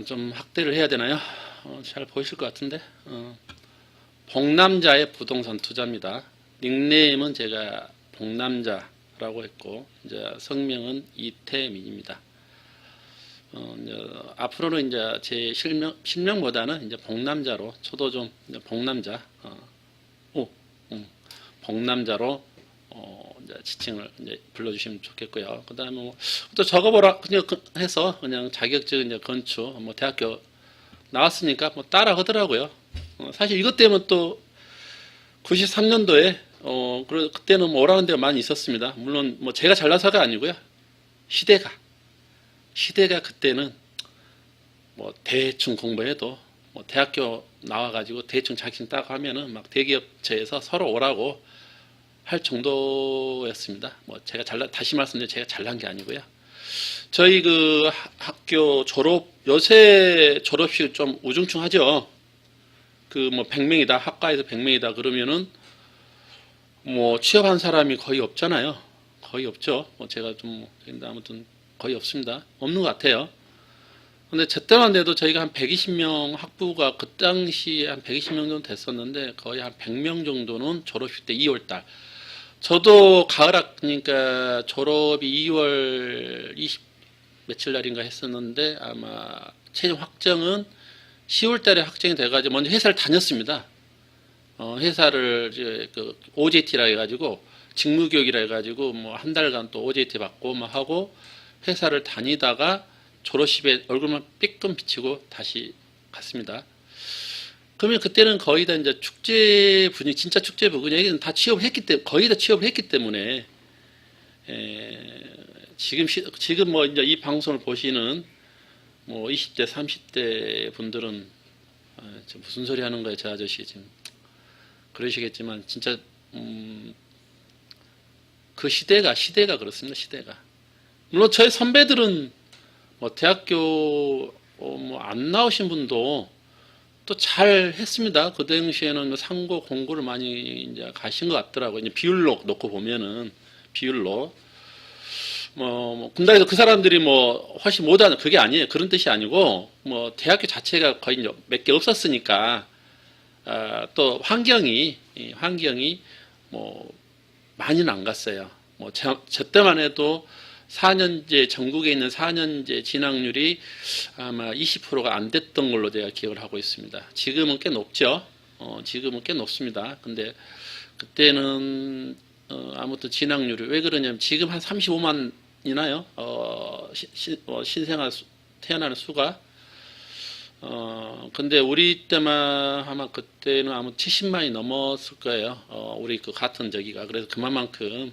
Speaker 1: 좀 확대를 해야 되나요? 잘 보이실 것 같은데. 복남자의 부동산 투자입니다. 닉네임은 제가 복남자라고 했고, 이제 성명은 이태민입니다. 이제 앞으로는 이제 제 실명보다는 이제 복남자로, 저도 좀 이제 복남자, 복남자로 이제 지칭을 이제 불러주시면 좋겠고요. 그 다음에 또 적어보라 그냥 해서 그냥 자격증 이제 건축 뭐 대학교 나왔으니까 뭐 따라 하더라고요. 사실 이것 때문에 또 93년도에 그때는 뭐 오라는 데가 많이 있었습니다. 물론 뭐 제가 잘나서가 아니고요. 시대가 그때는 뭐 대충 공부해도 뭐 대학교 나와가지고 대충 자격증 따고 하면은 막 대기업체에서 서로 오라고 할 정도였습니다. 뭐 제가 다시 말씀드리면 제가 잘난 게 아니고요. 저희 그 학교 요새 졸업식 좀 우중충하죠. 그 뭐 100명이다, 학과에서 100명이다 그러면은 뭐 취업한 사람이 거의 없잖아요. 거의 없죠. 뭐 제가 좀 아무튼 거의 없습니다. 없는 것 같아요. 근데 저 때만 돼도 저희가 한 120명 학부가 그 당시에 한 120명 정도 됐었는데 거의 한 100명 정도는 졸업식 때 2월달. 저도 가을학 그러니까 졸업이 2월 20 며칠 날인가 했었는데 아마 최종 확정은 10월 달에 확정이 돼가지고 먼저 회사를 다녔습니다. 회사를 이제 그 OJT라 해가지고 직무교육이라 해가지고 뭐 한 달간 또 OJT 받고 뭐 하고 회사를 다니다가 졸업식에 얼굴만 삐끔 비치고 다시 갔습니다. 그러면 그때는 거의 다 이제 축제 분위기, 진짜 축제 분위기, 여기는 다 취업을 했기 때문에, 거의 다 취업을 했기 때문에, 지금 뭐 이제 이 방송을 보시는 뭐 20대, 30대 분들은, 무슨 소리 하는 거예요, 저 아저씨 지금. 그러시겠지만, 진짜, 그 시대가 그렇습니다, 시대가. 물론 저희 선배들은 뭐 대학교 뭐 안 나오신 분도 또 잘 했습니다. 그 당시에는 상고 공부를 많이 이제 가신 것 같더라고요. 이제 비율로 놓고 보면은, 비율로. 뭐 군대에서 그 사람들이 뭐 훨씬 못하는, 그게 아니에요. 그런 뜻이 아니고, 뭐 대학교 자체가 거의 몇 개 없었으니까, 또 환경이 뭐 많이는 안 갔어요. 뭐 저 때만 해도 4년제, 전국에 있는 4년제 진학률이 아마 20%가 안 됐던 걸로 제가 기억을 하고 있습니다. 지금은 꽤 높죠. 지금은 꽤 높습니다. 근데 그때는 아무튼 진학률이 왜 그러냐면 지금 한 35만이나요? 신생아 태어나는 수가. 근데 우리 때만 아마 그때는 아마 70만이 넘었을 거예요. 우리 그 같은 저기가. 그래서 그만큼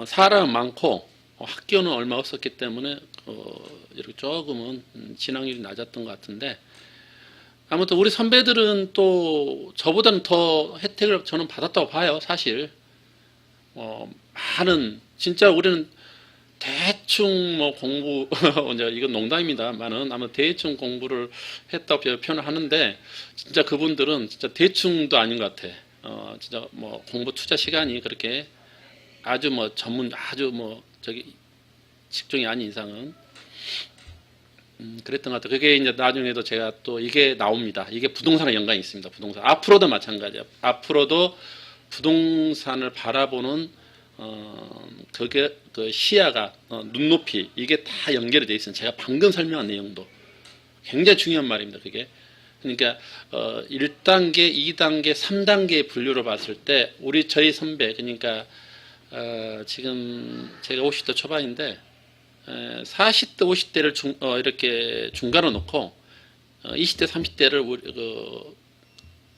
Speaker 1: 사람 많고 학교는 얼마 없었기 때문에 이렇게 조금은 진학률이 낮았던 것 같은데, 아무튼 우리 선배들은 또 저보다는 더 혜택을 저는 받았다고 봐요. 사실 많은, 진짜 우리는 대충 뭐 공부 이제 이건 농담입니다만은 아마 대충 공부를 했다고 표현을 하는데, 진짜 그분들은 진짜 대충도 아닌 것 같아. 진짜 뭐 공부 투자 시간이 그렇게 아주 뭐 전문, 아주 뭐 저기 직종이 아닌 이상은 그랬던 것 같아요. 그게 이제 나중에도 제가 또 이게 나옵니다. 이게 부동산에 연관이 있습니다. 부동산 앞으로도 마찬가지야. 앞으로도 부동산을 바라보는 그게 그 시야가 눈높이, 이게 다 연결이 되어 있어요. 제가 방금 설명한 내용도 굉장히 중요한 말입니다. 그게. 그러니까 1단계, 2단계, 3단계 분류로 봤을 때 저희 선배, 그러니까 지금 제가 50대 초반인데 40대, 50대를 이렇게 중간으로 놓고 20대, 30대를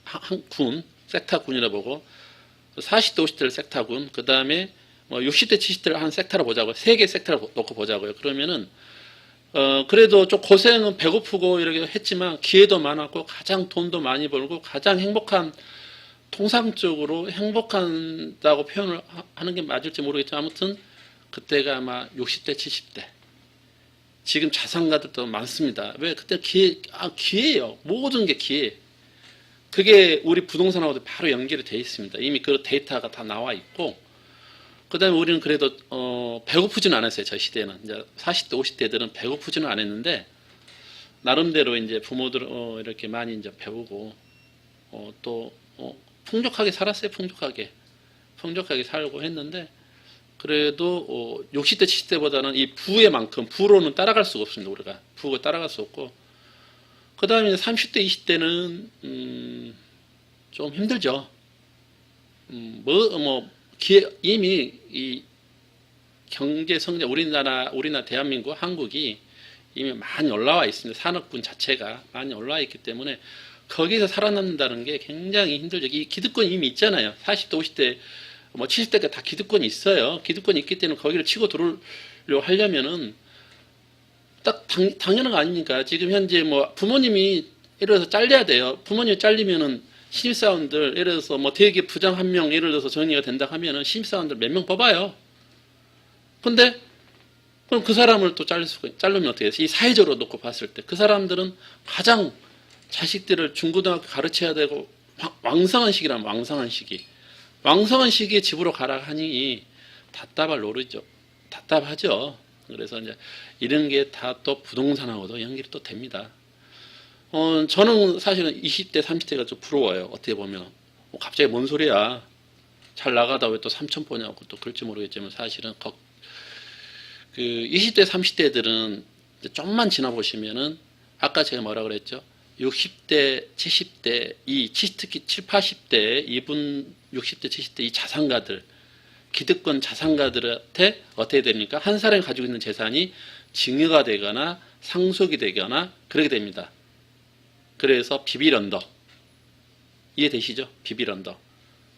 Speaker 1: 한 군, 섹터군이라 보고 40대, 50대를 섹터군, 그 다음에 뭐 60대, 70대를 한 섹터로 보자고요. 3개 섹터를 놓고 보자고요. 그러면은 그래도 좀 고생은 배고프고 이렇게 했지만 기회도 많았고 가장 돈도 많이 벌고 가장 행복한, 통상적으로 행복한다고 표현을 하는 게 맞을지 모르겠지만 아무튼 그때가 아마 60대, 70대. 지금 자산가들도 많습니다. 왜? 그때 기회예요. 모든 게 기회. 그게 우리 부동산하고도 바로 연결이 되어 있습니다. 이미 그 데이터가 다 나와 있고, 그 다음에 우리는 그래도 배고프지는 않았어요. 저 시대는. 이제 40대, 50대들은 배고프지는 않았는데 나름대로 이제 부모들 이렇게 많이 이제 배우고 또 풍족하게 살았어요. 풍족하게 살고 했는데, 그래도 60대, 70대보다는 이 부로는 따라갈 수가 없습니다. 우리가 부가 따라갈 수 없고, 그 다음에 30대, 20대는 좀 힘들죠. 이미 이 경제 성장, 우리나라 대한민국, 한국이 이미 많이 올라와 있습니다. 산업군 자체가 많이 올라와 있기 때문에 거기서 살아남는다는 게 굉장히 힘들죠. 이 기득권이 이미 있잖아요. 40대, 50대, 뭐 70대까지 다 기득권이 있어요. 기득권이 있기 때문에 거기를 치고 들어오려고 하려면은 딱 당연한 거 아닙니까? 지금 현재 뭐 부모님이 예를 들어서 잘려야 돼요. 부모님이 잘리면은 신입사원들, 예를 들어서 뭐 대기업 부장 한 명 예를 들어서 정리가 된다 하면은 신입사원들 몇 명 뽑아요. 근데 그럼 그 사람을 또 자르면 어떻게 해요? 이 사회적으로 놓고 봤을 때 그 사람들은 가장 자식들을 중고등학교 가르쳐야 되고 왕성한 시기라면 왕성한 시기에 집으로 가라 하니 답답할 노릇이죠. 답답하죠. 그래서 이제 이런 게 다 또 부동산하고도 연결이 또 됩니다. 저는 사실은 20대, 30대가 좀 부러워요. 어떻게 보면. 갑자기 뭔 소리야. 잘 나가다 왜 또 삼천 보냐고 또 그럴지 모르겠지만 사실은 그 20대, 30대들은 이제 좀만 지나보시면은 아까 제가 뭐라 그랬죠? 60대, 70대, 특히 7, 80대, 이분 60대, 70대 이 자산가들, 기득권 자산가들한테 어떻게 됩니까? 한 사람이 가지고 있는 재산이 증여가 되거나 상속이 되거나 그렇게 됩니다. 그래서 비빌언덕. 이해되시죠? 비빌언덕.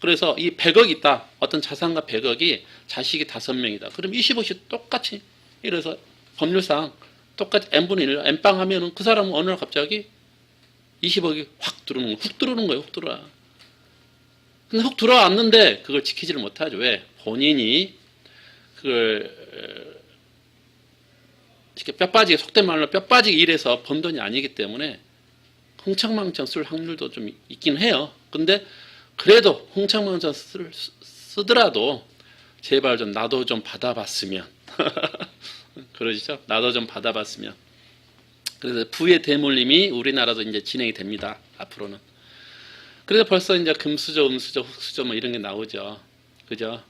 Speaker 1: 그래서 이 100억 있다. 어떤 자산가 100억이 자식이 5명이다. 그럼 20억씩 똑같이 이래서 법률상 똑같이 n분의 1, n빵 하면은 그 사람은 어느 날 갑자기 20억이 확 들어오는 거예요. 훅 들어오는 거예요. 훅 들어와. 근데 훅 들어왔는데 그걸 지키지를 못하죠. 왜? 본인이 그걸 이렇게 뼈빠지게, 속된 말로 뼈빠지게 일해서 번 돈이 아니기 때문에 흥청망청 쓸 확률도 좀 있긴 해요. 근데 그래도 흥청망청 쓰더라도 제발 좀 나도 좀 받아봤으면 그러시죠? 나도 좀 받아봤으면. 그래서 부의 대물림이 우리나라도 이제 진행이 됩니다. 앞으로는. 그래서 벌써 이제 금수저, 음수저, 흑수저 뭐 이런 게 나오죠. 그죠?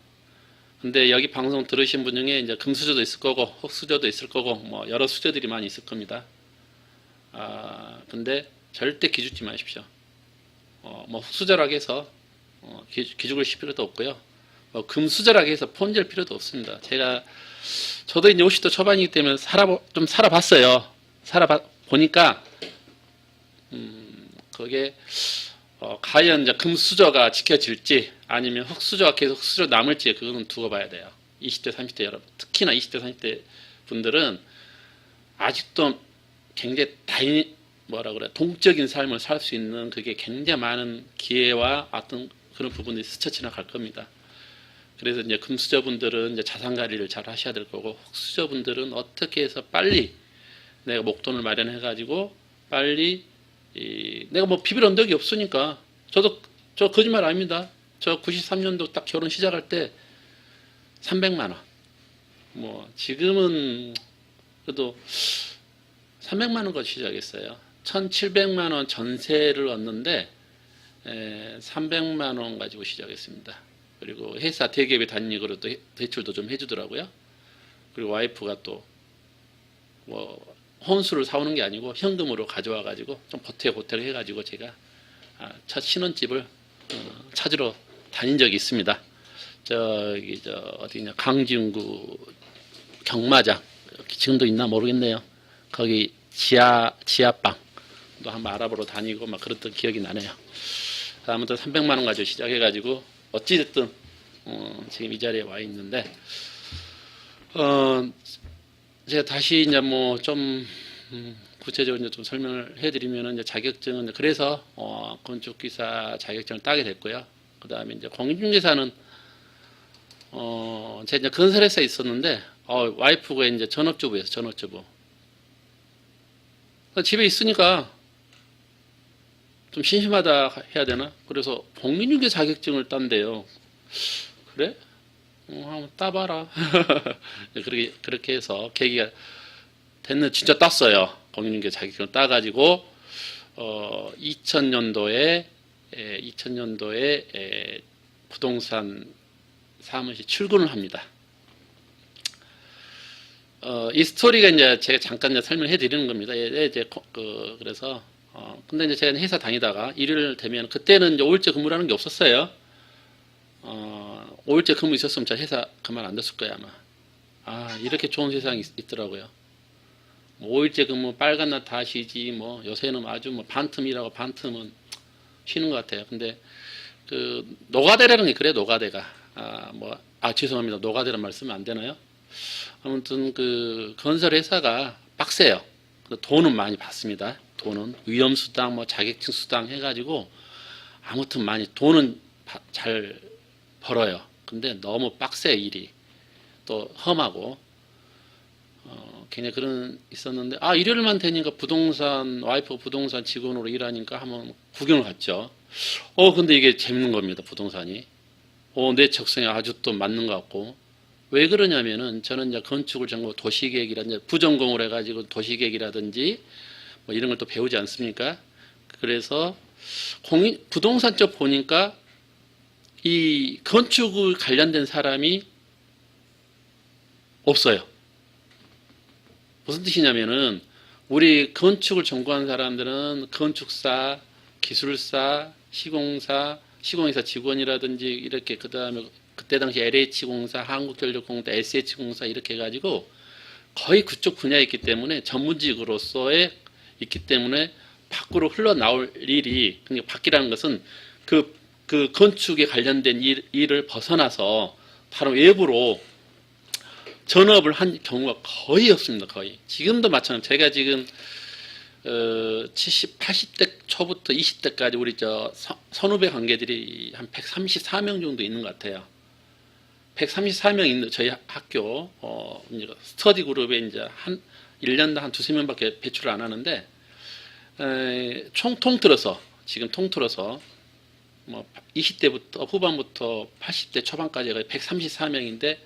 Speaker 1: 근데 여기 방송 들으신 분 중에 이제 금수저도 있을 거고, 흑수저도 있을 거고, 뭐 여러 수저들이 많이 있을 겁니다. 근데 절대 기죽지 마십시오. 뭐 흑수저라고 해서 기죽을 실 필요도 없고요. 뭐 금수저라고 해서 폰질 필요도 없습니다. 저도 이제 50대 초반이기 때문에 좀 살아봤어요. 보니까 그게 과연 이제 금수저가 지켜질지 아니면 흑수저가 계속 흑수저 남을지 그거는 두고 봐야 돼요. 20대, 30대 여러분, 특히나 20대, 30대 분들은 아직도 굉장히 동적인 삶을 살 수 있는 그게 굉장히 많은 기회와 어떤 그런 부분들이 스쳐 지나갈 겁니다. 그래서 이제 금수저분들은 이제 자산 관리를 잘 하셔야 될 거고, 흑수저분들은 어떻게 해서 빨리 내가 목돈을 마련해 가지고 빨리 내가 뭐 비빌 언덕이 없으니까 저 거짓말 아닙니다. 저 93년도 딱 결혼 시작할 때 300만 원. 뭐 지금은 그래도 300만 원 가지고 시작했어요. 1,700만 원 전세를 얻는데 300만 원 가지고 시작했습니다. 그리고 회사 대기업에 다니고로 또 대출도 좀 해주더라고요. 그리고 와이프가 또 뭐 혼수를 사오는 게 아니고 현금으로 가져와 가지고 좀 보태고 해가지고 제가 첫 신혼집을 찾으러 다닌 적이 있습니다. 어디냐, 강진구 경마장, 지금도 있나 모르겠네요. 거기 지하방도 한번 알아보러 다니고 막 그랬던 기억이 나네요. 아무튼 300만 원 가지고 시작해가지고 어찌됐든 지금 이 자리에 와 있는데 제가 다시 이제 뭐 좀 구체적으로 좀 설명을 해드리면은 이제 자격증은 그래서 건축기사 자격증을 따게 됐고요. 그 다음에 이제 공인중개사는 제가 이제 건설회사에 있었는데 와이프가 이제 전업주부였어요. 전업주부. 집에 있으니까 좀 심심하다 해야 되나? 그래서 공인중개 자격증을 딴대요. 그래? 한번 따봐라. 그렇게 해서 계기가 됐는데 진짜 땄어요. 공인중개 자격증을 따가지고 2000년도에 부동산 사무실 출근을 합니다. 이 스토리가 이제 제가 잠깐 설명해 드리는 겁니다. 그래서 근데 이제 제가 회사 다니다가 일요일 되면 그때는 이제 5일째 근무라는 게 없었어요. 5일째 근무 있었으면 저 회사 그만 안 됐을 거예요 아마. 이렇게 좋은 세상이 있더라고요. 5일째 근무 빨간 날 다 쉬지 뭐 요새는 아주 뭐 반틈이라고 반틈은 쉬는 것 같아요. 근데 그 노가대라는 게 그래요. 노가대가 죄송합니다. 노가대란 말씀은 안 되나요? 아무튼 그 건설 회사가 빡세요. 돈은 많이 받습니다. 돈은 위험수당 뭐 자격증 수당 해가지고 아무튼 많이 돈은 잘 벌어요. 근데 너무 빡세 일이 또 험하고 굉장히 그런 있었는데 일요일만 되니까 와이프 부동산 직원으로 일하니까 한번 구경을 갔죠. 근데 이게 재밌는 겁니다. 부동산이 내 적성에 아주 또 맞는 것 같고. 왜 그러냐면은 저는 이제 건축을 전공 도시계획이라든지 부전공을 해가지고 도시계획이라든지 뭐 이런 걸 또 배우지 않습니까? 그래서 부동산 쪽 보니까 이 건축을 관련된 사람이 없어요. 무슨 뜻이냐면은 우리 건축을 전공한 사람들은 건축사, 기술사, 시공회사 직원이라든지 이렇게 그다음에 그때 당시 LH공사, 한국전력공사, SH공사 이렇게 해가지고 거의 그쪽 분야에 있기 때문에 전문직으로서의 있기 때문에 밖으로 흘러나올 일이, 그러니까 밖이라는 것은 그 건축에 관련된 일을 벗어나서 다른 외부로 전업을 한 경우가 거의 없습니다. 거의. 지금도 마찬가지. 제가 지금 70, 80대 초부터 20대까지 우리 선후배 관계들이 한 134명 정도 있는 것 같아요. 134명 있는 저희 학교 이제 스터디 그룹에 이제 한 1년당 한 두세 명밖에 배출을 안 하는데 통틀어서 지금 통틀어서 뭐 20대부터 후반부터 80대 초반까지가 134명인데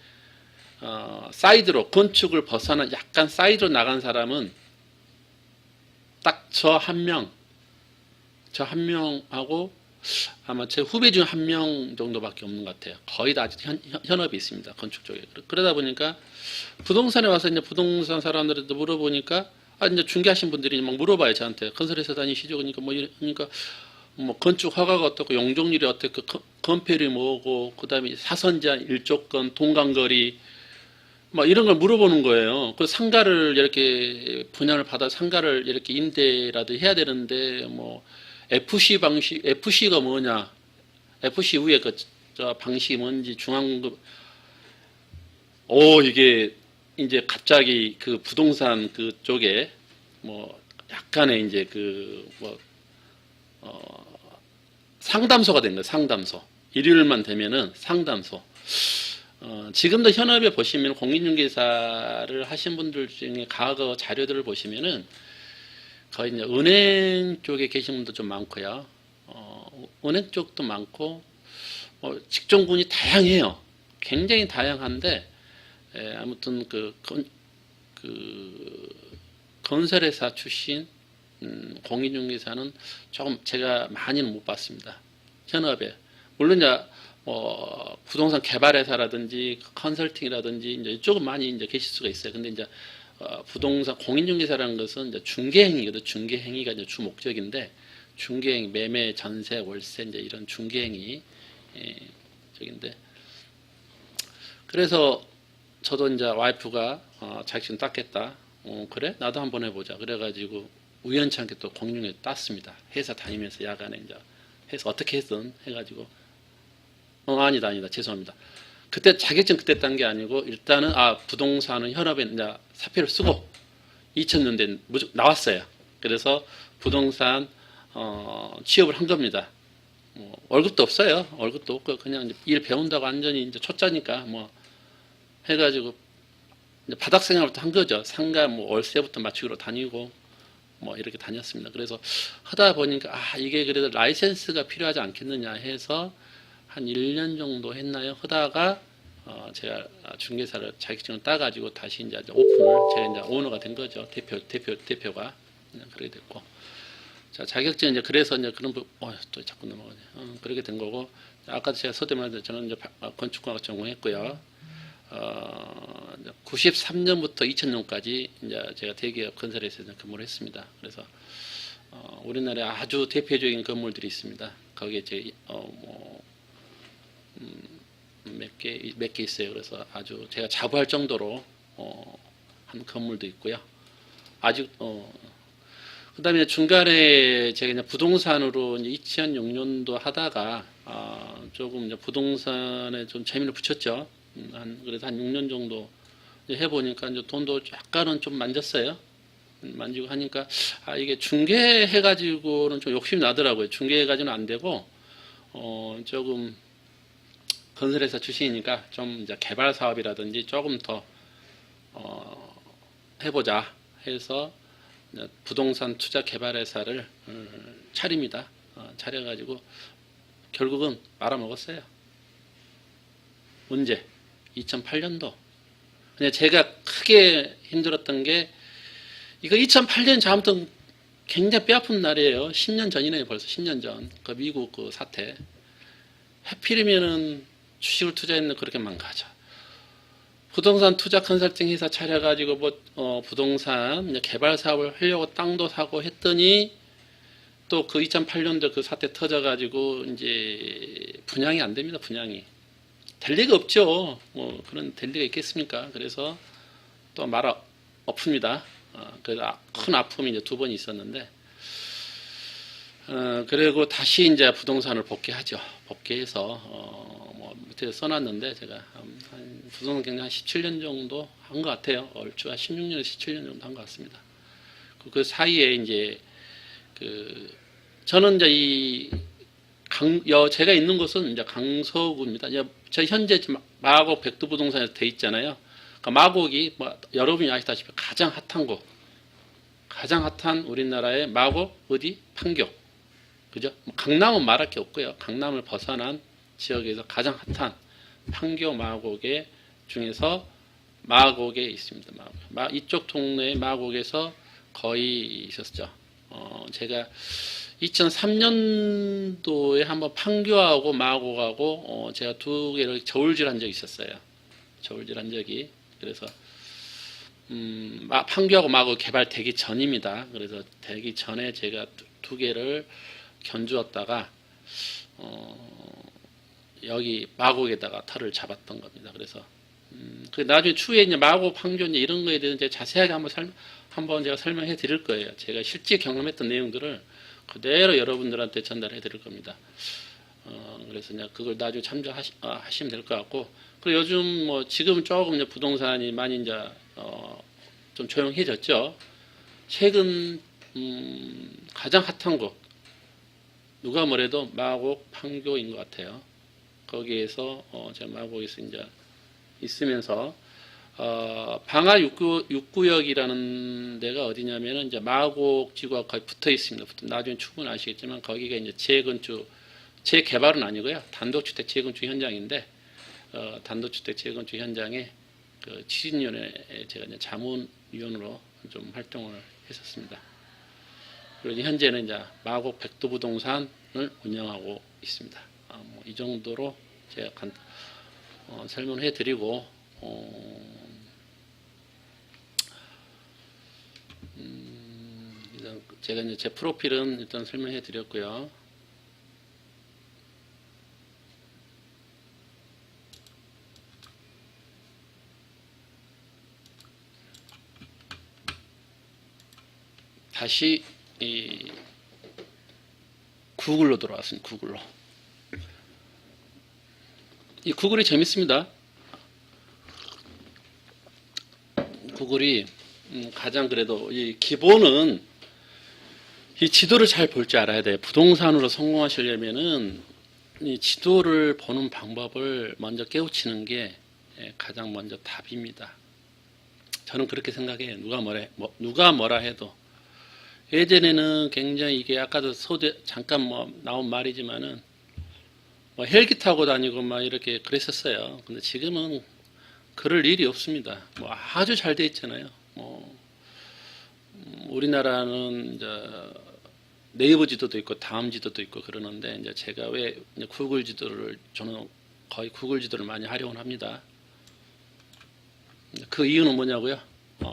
Speaker 1: 사이드로 건축을 벗어나 약간 사이드로 나간 사람은 딱 저 한 명하고 아마 제 후배 중 한 명 정도밖에 없는 것 같아요. 거의 다 아직 현업이 있습니다. 건축 쪽에. 그러다 보니까 부동산에 와서 이제 부동산 사람들한테 물어보니까 이제 중개하신 분들이 막 물어봐요. 저한테. 건설회사 다니시죠? 그러니까 뭐 건축 허가가 어떻고 용적률이 어떻고 건폐율이 뭐고 그다음에 사선자 일조권 동간거리 막 이런 걸 물어보는 거예요. 그 상가를 이렇게 분양을 받아 상가를 이렇게 임대라도 해야 되는데 뭐 FC 방식, FC가 뭐냐, FC 후에 저 방식이 뭔지 중앙급, 이게 이제 갑자기 그 부동산 그쪽에 뭐 약간의 이제 상담소가 된 거예요. 상담소. 일요일만 되면은 상담소. 지금도 현업에 보시면 공인중개사를 하신 분들 중에 과거 자료들을 보시면은 거의 이제 은행 쪽에 계신 분도 좀 많고요. 은행 쪽도 많고, 직종군이 다양해요. 굉장히 다양한데, 아무튼 건설회사 출신, 공인중개사는 조금 제가 많이는 못 봤습니다. 현업에. 물론 이제, 부동산 개발회사라든지 컨설팅이라든지 이제 이쪽은 많이 이제 계실 수가 있어요. 근데 이제 부동산 공인중개사라는 것은 이제 중개행위거든. 중개행위가 이제 주 목적인데 중개행, 매매, 전세, 월세 이제 이런 중개행위 적인데 그래서 저도 이제 와이프가 자격증 땄겠다. 그래? 나도 한번 해보자. 그래가지고 우연찮게 또 공인중개사 땄습니다. 회사 다니면서 야간에 이제 해서 어떻게 했든 해가지고 아니다. 죄송합니다. 그때 자격증 그때 딴 게 아니고 일단은 부동산은 현업에 이제 사표를 쓰고 2000년대 나왔어요. 그래서 부동산 취업을 한 겁니다. 월급도 없어요. 월급도 없고 그냥 일 배운다고 완전히 이제 초짜니까 뭐 해가지고 이제 바닥 생활부터 한 거죠. 상가 뭐 월세부터 맞추기로 다니고 뭐 이렇게 다녔습니다. 그래서 하다 보니까 이게 그래도 라이센스가 필요하지 않겠느냐 해서 한 1년 정도 했나요? 하다가 제가 중개사를 자격증을 따가지고 다시 이제 오픈을 제가 이제 오너가 된 거죠. 대표가 그렇게 됐고. 자, 자격증 이제 그래서 이제 그런 또 자꾸 넘어가네. 그렇게 된 거고. 아까 제가 서대 말한 저는 이제 건축공학 전공했고요. 93년부터 2000년까지 이제 제가 대기업 건설회사에 근무를 했습니다. 그래서 우리나라에 아주 대표적인 건물들이 있습니다. 거기에 몇 개 있어요. 그래서 아주 제가 자부할 정도로 한 건물도 있고요. 아직 그다음에 중간에 제가 이제 부동산으로 이제 2006년도 하다가 조금 이제 부동산에 좀 재미를 붙였죠. 그래서 한 6년 정도 해보니까 이제 돈도 약간은 좀 만졌어요. 만지고 하니까 이게 중개해가지고는 좀 욕심이 나더라고요. 중개해가지고는 안 되고 조금 건설회사 출신이니까 좀 이제 개발 사업이라든지 조금 더 해보자 해서 부동산 투자 개발회사를 차립니다. 차려가지고 결국은 말아먹었어요. 언제? 2008년도. 근데 제가 크게 힘들었던 게 이거 2008년 다음부터 굉장히 뼈아픈 날이에요. 10년 전이네요. 벌써 10년 전. 그 미국 그 사태. 하필이면은 주식을 투자했는데 그렇게 망가져. 부동산 투자 컨설팅 회사 차려가지고 부동산 이제 개발 사업을 하려고 땅도 사고 했더니 또 그 2008년도 그 사태 터져가지고 이제 분양이 안 됩니다. 분양이 될 리가 없죠. 뭐 그런 될 리가 있겠습니까? 그래서 또 말 엎습니다. 그래서 큰 아픔이 이제 두 번 있었는데, 그리고 다시 이제 부동산을 복귀하죠. 복귀해서 뭐 밑에 써놨는데 제가 한 부동산 경영 한 17년 정도 한 것 같아요. 얼추 한 16년에서 17년 정도 한 것 같습니다. 그 사이에 이제 저는 이제 제가 있는 곳은 이제 강서구입니다. 저 현재 마곡 백두부동산에서 돼 있잖아요. 그러니까 마곡이 뭐 여러분이 아시다시피 가장 핫한 곳, 가장 핫한 우리나라의 마곡 어디 판교, 그죠? 강남은 말할 게 없고요. 강남을 벗어난 지역에서 가장 핫한 판교 마곡에 중에서 마곡에 있습니다. 이쪽 동네 마곡에서 거의 있었죠. 제가 2003년도에 한번 판교하고 마곡하고 제가 두 개를 저울질한 적이 있었어요. 저울질한 적이. 그래서 판교하고 마곡 개발되기 전입니다. 그래서 되기 전에 제가 두 개를 견주었다가 여기 마곡에다가 터를 잡았던 겁니다. 그래서 나중에 추후에 이제 마곡, 판교 이제 이런 거에 대해서 자세하게 한번 제가 설명해 드릴 거예요. 제가 실제 경험했던 내용들을 그대로 여러분들한테 전달해 드릴 겁니다. 그래서 이제 그걸 나중에 참조하시면 될 것 같고, 그리고 요즘 뭐 지금 조금 이제 부동산이 많이 이제 좀 조용해졌죠. 최근 가장 핫한 곳 누가 뭐래도 마곡 판교인 것 같아요. 거기에서 제가 마곡에서 이제 있으면서 방화 6구역이라는 데가 어디냐면은 이제 마곡 지구와 거의 붙어 있습니다. 나중에 충분히 아시겠지만 거기가 이제 재개발은 아니고요. 단독주택 재건축 현장인데 단독주택 재건축 현장에 그 추진위원회에 제가 이제 자문위원으로 좀 활동을 했었습니다. 그리고 현재는 이제 마곡 백두부동산을 운영하고 있습니다. 이 정도로 제가 설명해 드리고, 일단 제가 이제 제 프로필은 일단 설명해 드렸고요. 다시 구글로 돌아왔습니다. 구글로. 이 구글이 재밌습니다. 구글이 가장 그래도 이 기본은 이 지도를 잘 볼 줄 알아야 돼요. 부동산으로 성공하시려면은 이 지도를 보는 방법을 먼저 깨우치는 게 가장 먼저 답입니다. 저는 그렇게 생각해요. 누가 뭐라 해도. 예전에는 굉장히 이게 아까도 잠깐 나온 말이지만은 헬기 타고 다니고 막 이렇게 그랬었어요. 근데 지금은 그럴 일이 없습니다. 아주 잘 돼 있잖아요. 우리나라는 이제 네이버 지도도 있고 다음 지도도 있고 그러는데 이제 제가 왜 이제 구글 지도를 저는 거의 구글 지도를 많이 활용을 합니다. 그 이유는 뭐냐고요?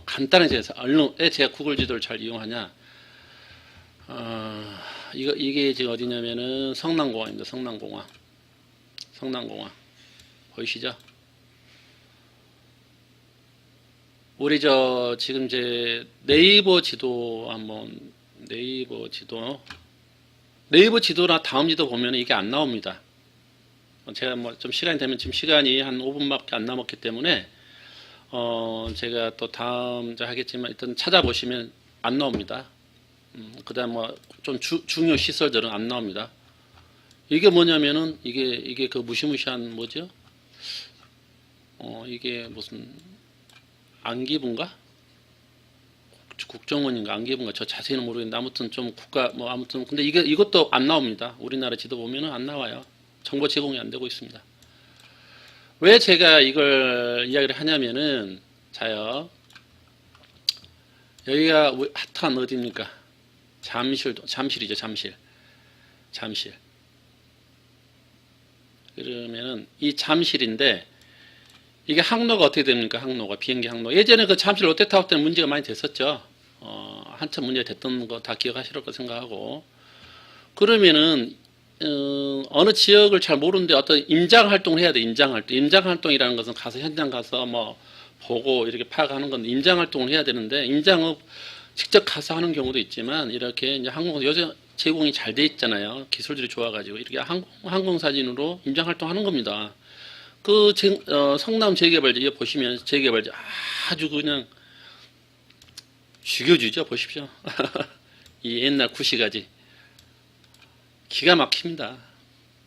Speaker 1: 간단하게 해서 왜 제가 구글 지도를 잘 이용하냐? 이게 지금 어디냐면은 성남공항입니다. 성남공항 보이시죠? 우리 지금 제 네이버 지도나 다음 지도 보면 이게 안 나옵니다. 제가 좀 시간이 되면 지금 시간이 한 5분밖에 안 남았기 때문에 제가 또 다음 하겠지만 일단 찾아보시면 안 나옵니다. 그다음 좀 중요 시설들은 안 나옵니다. 이게 뭐냐면은 이게 그 무시무시한 뭐죠? 이게 무슨 안기부인가? 국정원인가 안기부인가? 저 자세히는 모르겠는데 아무튼 좀 아무튼 근데 이것도 안 나옵니다. 우리나라 지도 보면은 안 나와요. 정보 제공이 안 되고 있습니다. 왜 제가 이걸 이야기를 하냐면은 자요. 여기가 핫한 어디입니까? 잠실이죠. 잠실. 그러면은 이 잠실인데 이게 항로가 어떻게 됩니까? 항로가 비행기 항로. 예전에 그 잠실 롯데타워 때는 문제가 많이 됐었죠. 한참 문제가 됐던 거 다 기억하실 거 생각하고. 그러면은 어느 지역을 잘 모르는데 어떤 임장 활동을 해야 돼. 임장 활동. 임장 활동이라는 것은 가서 현장 가서 뭐 보고 이렇게 파악하는 건 임장 활동을 해야 되는데 임장은 직접 가서 하는 경우도 있지만 이렇게 이제 요새 제공이 잘 돼 있잖아요. 기술들이 좋아가지고 이렇게 항공 사진으로 임장 활동하는 겁니다. 그 성남 재개발지 보시면 재개발지 아주 그냥 죽여주죠. 보십시오. 이 옛날 구시가지 기가 막힙니다.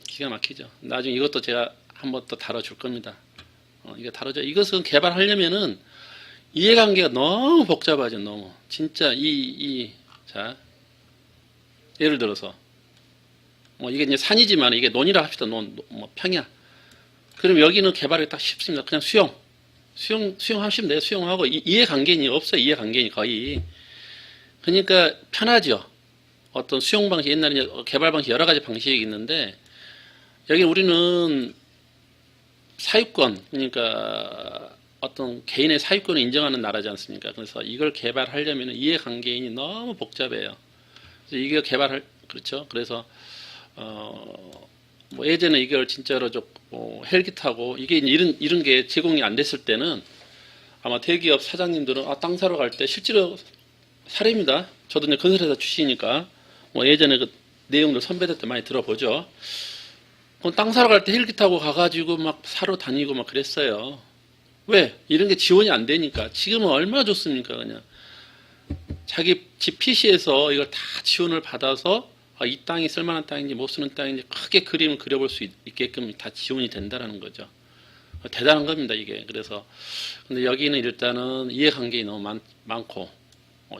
Speaker 1: 기가 막히죠. 나중에 이것도 제가 한번 또 다뤄줄 겁니다. 이거 다뤄져. 이것은 개발하려면은 이해관계가 너무 복잡하죠. 너무 진짜 자 예를 들어서 뭐 이게 이제 산이지만 이게 논이라 합시다. 뭐 평야. 그럼 여기는 개발이 딱 쉽습니다. 그냥 수용하시면 돼요. 수용하고 이해관계는 없어요. 이해관계는 거의. 그러니까 편하죠. 어떤 수용 방식, 옛날에 개발 방식 여러 가지 방식이 있는데 여기 우리는 사유권, 그러니까 어떤 개인의 사유권을 인정하는 나라지 않습니까? 그래서 이걸 개발하려면 이해관계인이 너무 복잡해요. 그래서 이게 그렇죠. 그래서 뭐 예전에 이걸 진짜로 헬기 타고 이게 이런 게 제공이 안 됐을 때는 아마 대기업 사장님들은 땅 사러 갈 때 실제로 사례입니다. 저도 이제 건설회사 출신이니까 뭐 예전에 그 내용들 선배들 때 많이 들어보죠. 땅 사러 갈 때 헬기 타고 가가지고 막 사러 다니고 막 그랬어요. 왜? 이런 게 지원이 안 되니까. 지금은 얼마나 좋습니까? 그냥 자기 집 PC에서 이걸 다 지원을 받아서 이 땅이 쓸만한 땅인지 못 쓰는 땅인지 크게 그림을 그려볼 수 있게끔 다 지원이 된다는 거죠. 대단한 겁니다, 이게. 그래서 근데 여기는 일단은 이해관계가 너무 많고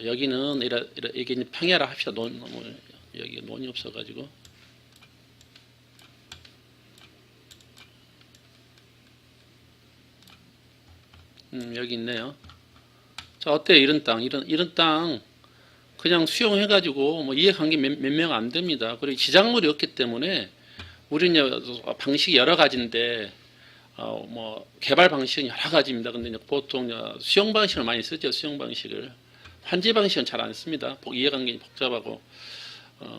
Speaker 1: 여기는 이게 이제 평야라 합시다. 여기 논이 없어가지고 여기 있네요. 자, 어때요? 이런 땅 그냥 수용해가지고 뭐 이해관계 몇 명 안 됩니다. 그리고 지작물이 없기 때문에 우리는 방식이 여러 가지인데 뭐 개발 방식은 여러 가지입니다. 근데 이제 보통 수용 방식을 많이 쓰죠. 수용 방식을 환지 방식은 잘 안 씁니다. 이해관계가 복잡하고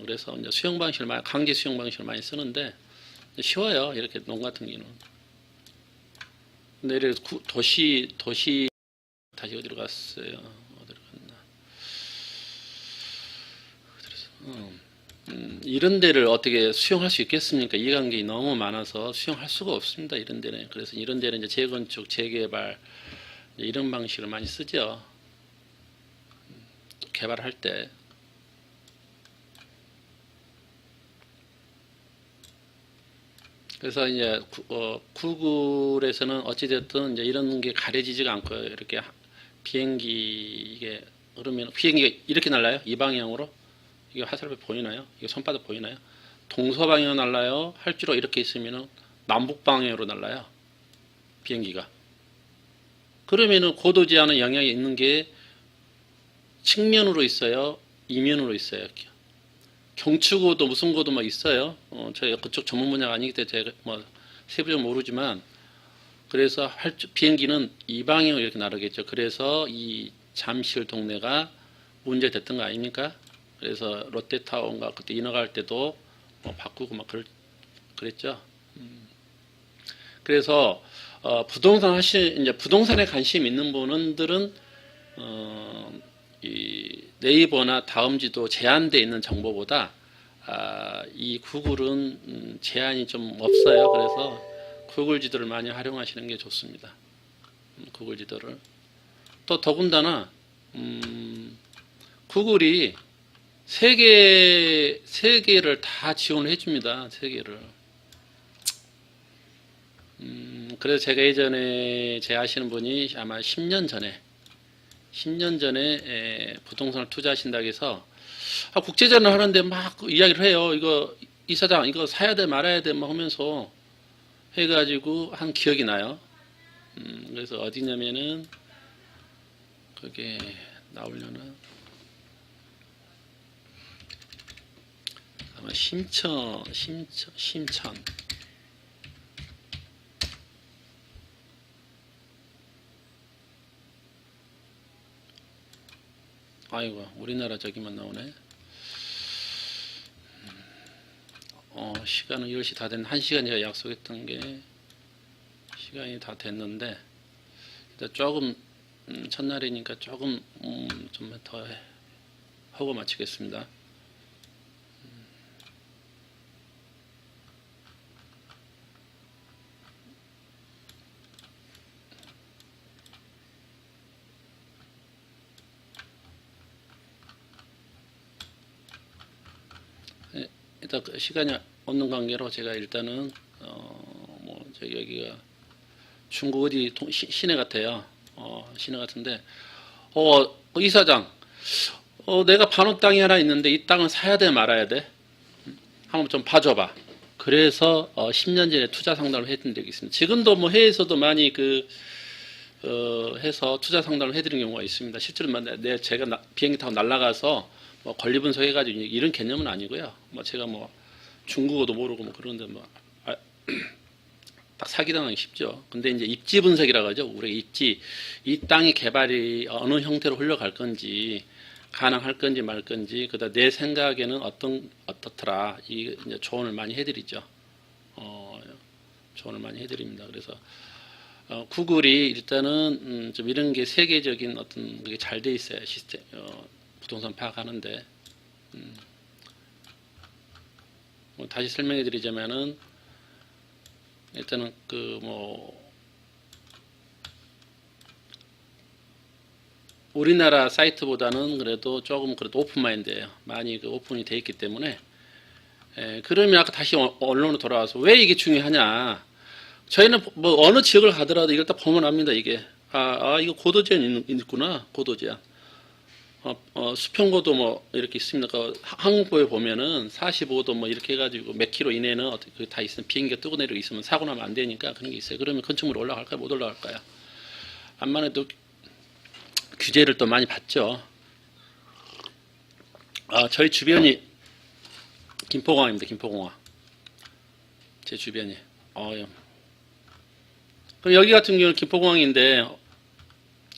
Speaker 1: 그래서 이제 수용 방식을 강제 수용 방식을 많이 쓰는데 쉬워요. 이렇게 농 같은 경우는. 근데 이렇게 도시 다시 어디로 갔어요? 어디로 갔나? 이런 데를 어떻게 수용할 수 있겠습니까? 이해관계가 너무 많아서 수용할 수가 없습니다. 이런 데는. 그래서 이런 데는 이제 재건축, 재개발 이런 방식을 많이 쓰죠. 개발할 때. 그래서 이제 구글에서는 어찌됐든 이제 이런 게 가려지지가 않고 이렇게 비행기 이게 그러면 비행기가 이렇게 날라요? 이 방향으로? 이게 화살표 보이나요? 이게 손바닥 보이나요? 동서방향으로 날라요? 활주로 이렇게 있으면은 남북 방향으로 날라요. 비행기가. 그러면은 고도 제한은 영향이 있는 게 측면으로 있어요? 이면으로 있어요? 경추고도 무슨 고도 막 있어요. 저희가 그쪽 전문 분야가 아니기 때문에 제가 뭐 세부적으로 모르지만 그래서 비행기는 이 방향으로 이렇게 나르겠죠. 그래서 이 잠실 동네가 문제됐던 거 아닙니까? 그래서 롯데타워인가 그때 인허가할 때도 뭐 바꾸고 막 그랬죠. 그래서 이제 부동산에 관심 있는 분들은 이 네이버나 다음지도 제한되어 있는 정보보다 이 구글은 제한이 좀 없어요. 그래서 구글 지도를 많이 활용하시는 게 좋습니다. 구글 지도를. 또 더군다나 구글이 세 개를 다 지원을 해줍니다. 세 개를. 그래서 제가 예전에 제 아시는 분이 아마 10년 전에 부동산을 투자하신다고 해서 국제전을 하는데 막 이야기를 해요. 이사장 이거 사야 돼 말아야 돼 막 하면서 해가지고 한 기억이 나요. 그래서 어디냐면은 그게 나오려나 아마 심천 아이고, 우리나라 저기만 나오네. 시간은 10시 다 됐는데, 1시간 제가 약속했던 게 시간이 다 됐는데, 일단 조금 첫날이니까 조금 좀 더 하고 마치겠습니다. 일단 그 시간이 없는 관계로 제가 일단은 저기 여기가 중국 어디 시내 같아요. 시내 같은데 이사장, 내가 반호 땅이 하나 있는데 이 땅은 사야 돼 말아야 돼? 한번 좀 봐줘봐. 그래서 10년 전에 투자 상담을 해드린 적이 있습니다. 지금도 뭐 해외에서도 많이 해서 투자 상담을 해드리는 경우가 있습니다. 실제로 제가 비행기 타고 날아가서 뭐 권리 분석해가지고 이런 개념은 아니고요. 뭐 제가 뭐 중국어도 모르고 뭐 그런데 딱 사기당하기 쉽죠. 근데 이제 입지 분석이라고 하죠. 우리가 입지, 이 땅의 개발이 어느 형태로 흘러갈 건지, 가능할 건지 말 건지, 그다음 내 생각에는 어떻더라. 이 이제 조언을 많이 해드리죠. 조언을 많이 해드립니다. 그래서 구글이 일단은 좀 이런 게 세계적인 어떤 그게 잘 돼 있어요. 시스템 부동산 파악하는데 다시 설명해 드리자면은 일단은 우리나라 사이트보다는 그래도 조금 그래도 오픈 마인드예요. 많이 오픈이 돼 있기 때문에 그러면 아까 다시 언론으로 돌아와서 왜 이게 중요하냐? 저희는 뭐 어느 지역을 가더라도 이걸 딱 보면 압니다. 이게 이거 고도제한 있구나. 고도제한. 수평고도 뭐 이렇게 있습니다. 항공보에 보면은 45도 뭐 이렇게 해가지고 몇 킬로 이내는 어떻게 다 있으면 비행기가 뜨고 내리고 있으면 사고 나면 안 되니까 그런 게 있어요. 그러면 건축물이 올라갈까요? 못 올라갈까요? 암만 해도 규제를 또 많이 받죠. 저희 주변이 김포공항입니다. 김포공항. 제 주변이. 그럼 여기 같은 경우는 김포공항인데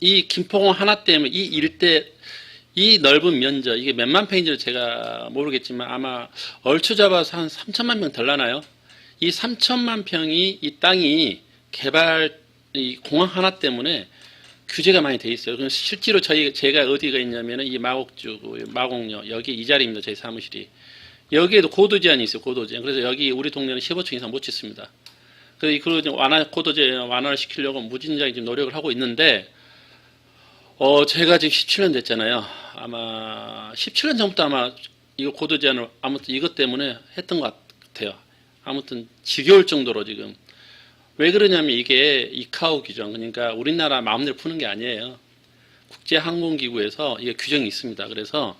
Speaker 1: 이 김포공항 하나 때문에 이 일대 이 넓은 면적 이게 몇만 평인지 제가 모르겠지만 아마 얼추 잡아서 한 3천만 명 덜 나나요? 이 3천만 평이 이 땅이 개발 이 공항 하나 때문에 규제가 많이 돼 있어요. 그래서 실제로 제가 어디가 있냐면은 이 마곡역 여기 이 자리입니다. 저희 사무실이. 여기에도 고도 제한이 있어요. 고도 제한. 그래서 여기 우리 동네는 15층 이상 못 짓습니다. 그래서 고도 제한 완화를 시키려고 무진장에 지금 노력을 하고 있는데 제가 지금 17년 됐잖아요. 아마 17년 전부터 아마 이거 고도 제한을 아무튼 이것 때문에 했던 것 같아요. 아무튼 지겨울 정도로 지금. 왜 그러냐면 이게 이카오 규정, 그러니까 우리나라 마음대로 푸는 게 아니에요. 국제항공기구에서 이게 규정이 있습니다. 그래서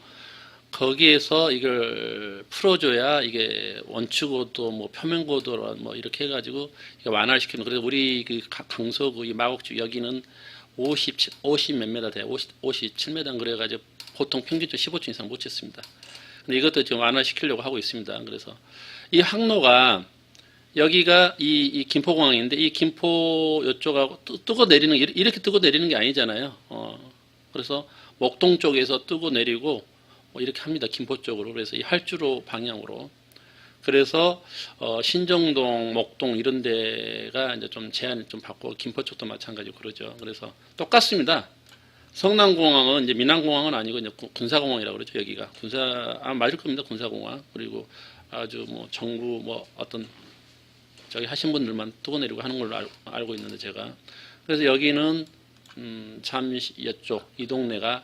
Speaker 1: 거기에서 이걸 풀어줘야 이게 원축고도 뭐 표면고도 뭐 이렇게 해가지고 완화를 시키는. 그래서 우리 강서구 이 마곡주 여기는 50 몇 메다 돼요. 57m 그래가지고 보통 평균적으로 15층 이상 못 짓습니다. 근데 이것도 지금 완화시키려고 하고 있습니다. 그래서 이 항로가 여기가 이 김포공항인데 이 김포 이쪽하고 뜨고 내리는 이렇게 뜨고 내리는 게 아니잖아요. 그래서 목동 쪽에서 뜨고 내리고 뭐 이렇게 합니다. 김포 쪽으로. 그래서 이 활주로 방향으로. 그래서 신정동, 목동 이런 데가 이제 좀 제한을 좀 받고 김포 쪽도 마찬가지로 그러죠. 그래서 똑같습니다. 성남공항은 이제 민항공항은 아니고 이제 군사공항이라고 그러죠. 여기가 맞을 겁니다. 군사공항. 그리고 아주 뭐 정부 뭐 어떤 저기 하신 분들만 뜨고 내리고 하는 걸로 알고 있는데 제가. 그래서 여기는 잠시 이쪽 이 동네가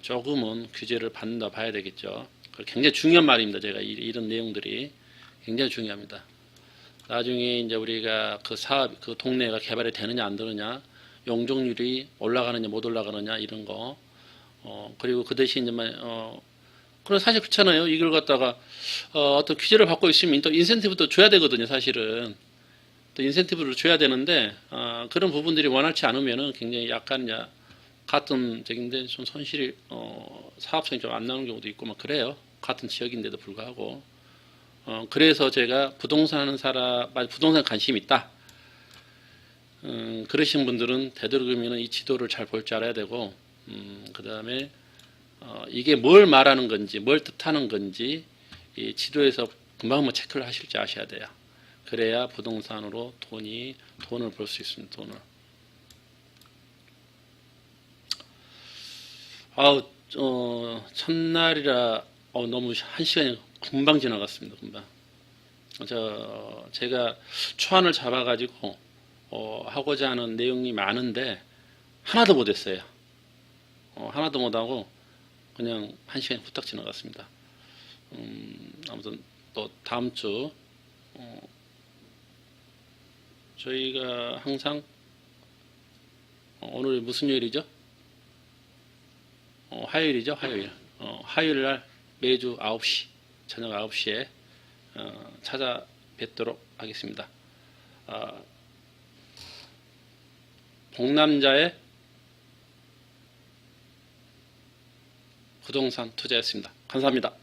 Speaker 1: 조금은 규제를 받는다 봐야 되겠죠. 굉장히 중요한 말입니다. 제가 이런 내용들이 굉장히 중요합니다. 나중에 이제 우리가 그 사업, 그 동네가 개발이 되느냐 안 되느냐, 용적률이 올라가느냐 못 올라가느냐 이런 거. 그리고 그 대신 이제 그럼 사실 그렇잖아요. 이걸 갖다가 어떤 규제를 받고 있으면 또 인센티브도 줘야 되거든요. 사실은 또 인센티브를 줘야 되는데 그런 부분들이 원활치 않으면은 굉장히 약간 이제 같은 적인데 좀 손실이 사업성이 좀 안 나오는 경우도 있고 막 그래요. 같은 지역인데도 불구하고. 그래서 제가 부동산 하는 부동산 관심이 있다. 그러신 분들은 되도록이면 이 지도를 잘 볼 줄 알아야 되고, 그 다음에 이게 뭘 말하는 건지, 뭘 뜻하는 건지 이 지도에서 금방 한번 체크를 하실 줄 아셔야 돼요. 그래야 부동산으로 돈을 벌 수 있습니다. 돈을. 첫날이라 너무 한 시간이 금방 지나갔습니다. 금방. 제가 초안을 잡아가지고 하고자 하는 내용이 많은데 하나도 못했어요. 하나도 못하고 그냥 한 시간이 후딱 지나갔습니다. 아무튼 또 다음 주 저희가 항상 오늘 무슨 요일이죠? 화요일이죠. 화요일. 화요일 날 매주 9시 저녁 9시에 찾아뵙도록 하겠습니다. 동남자의 부동산 투자였습니다. 감사합니다.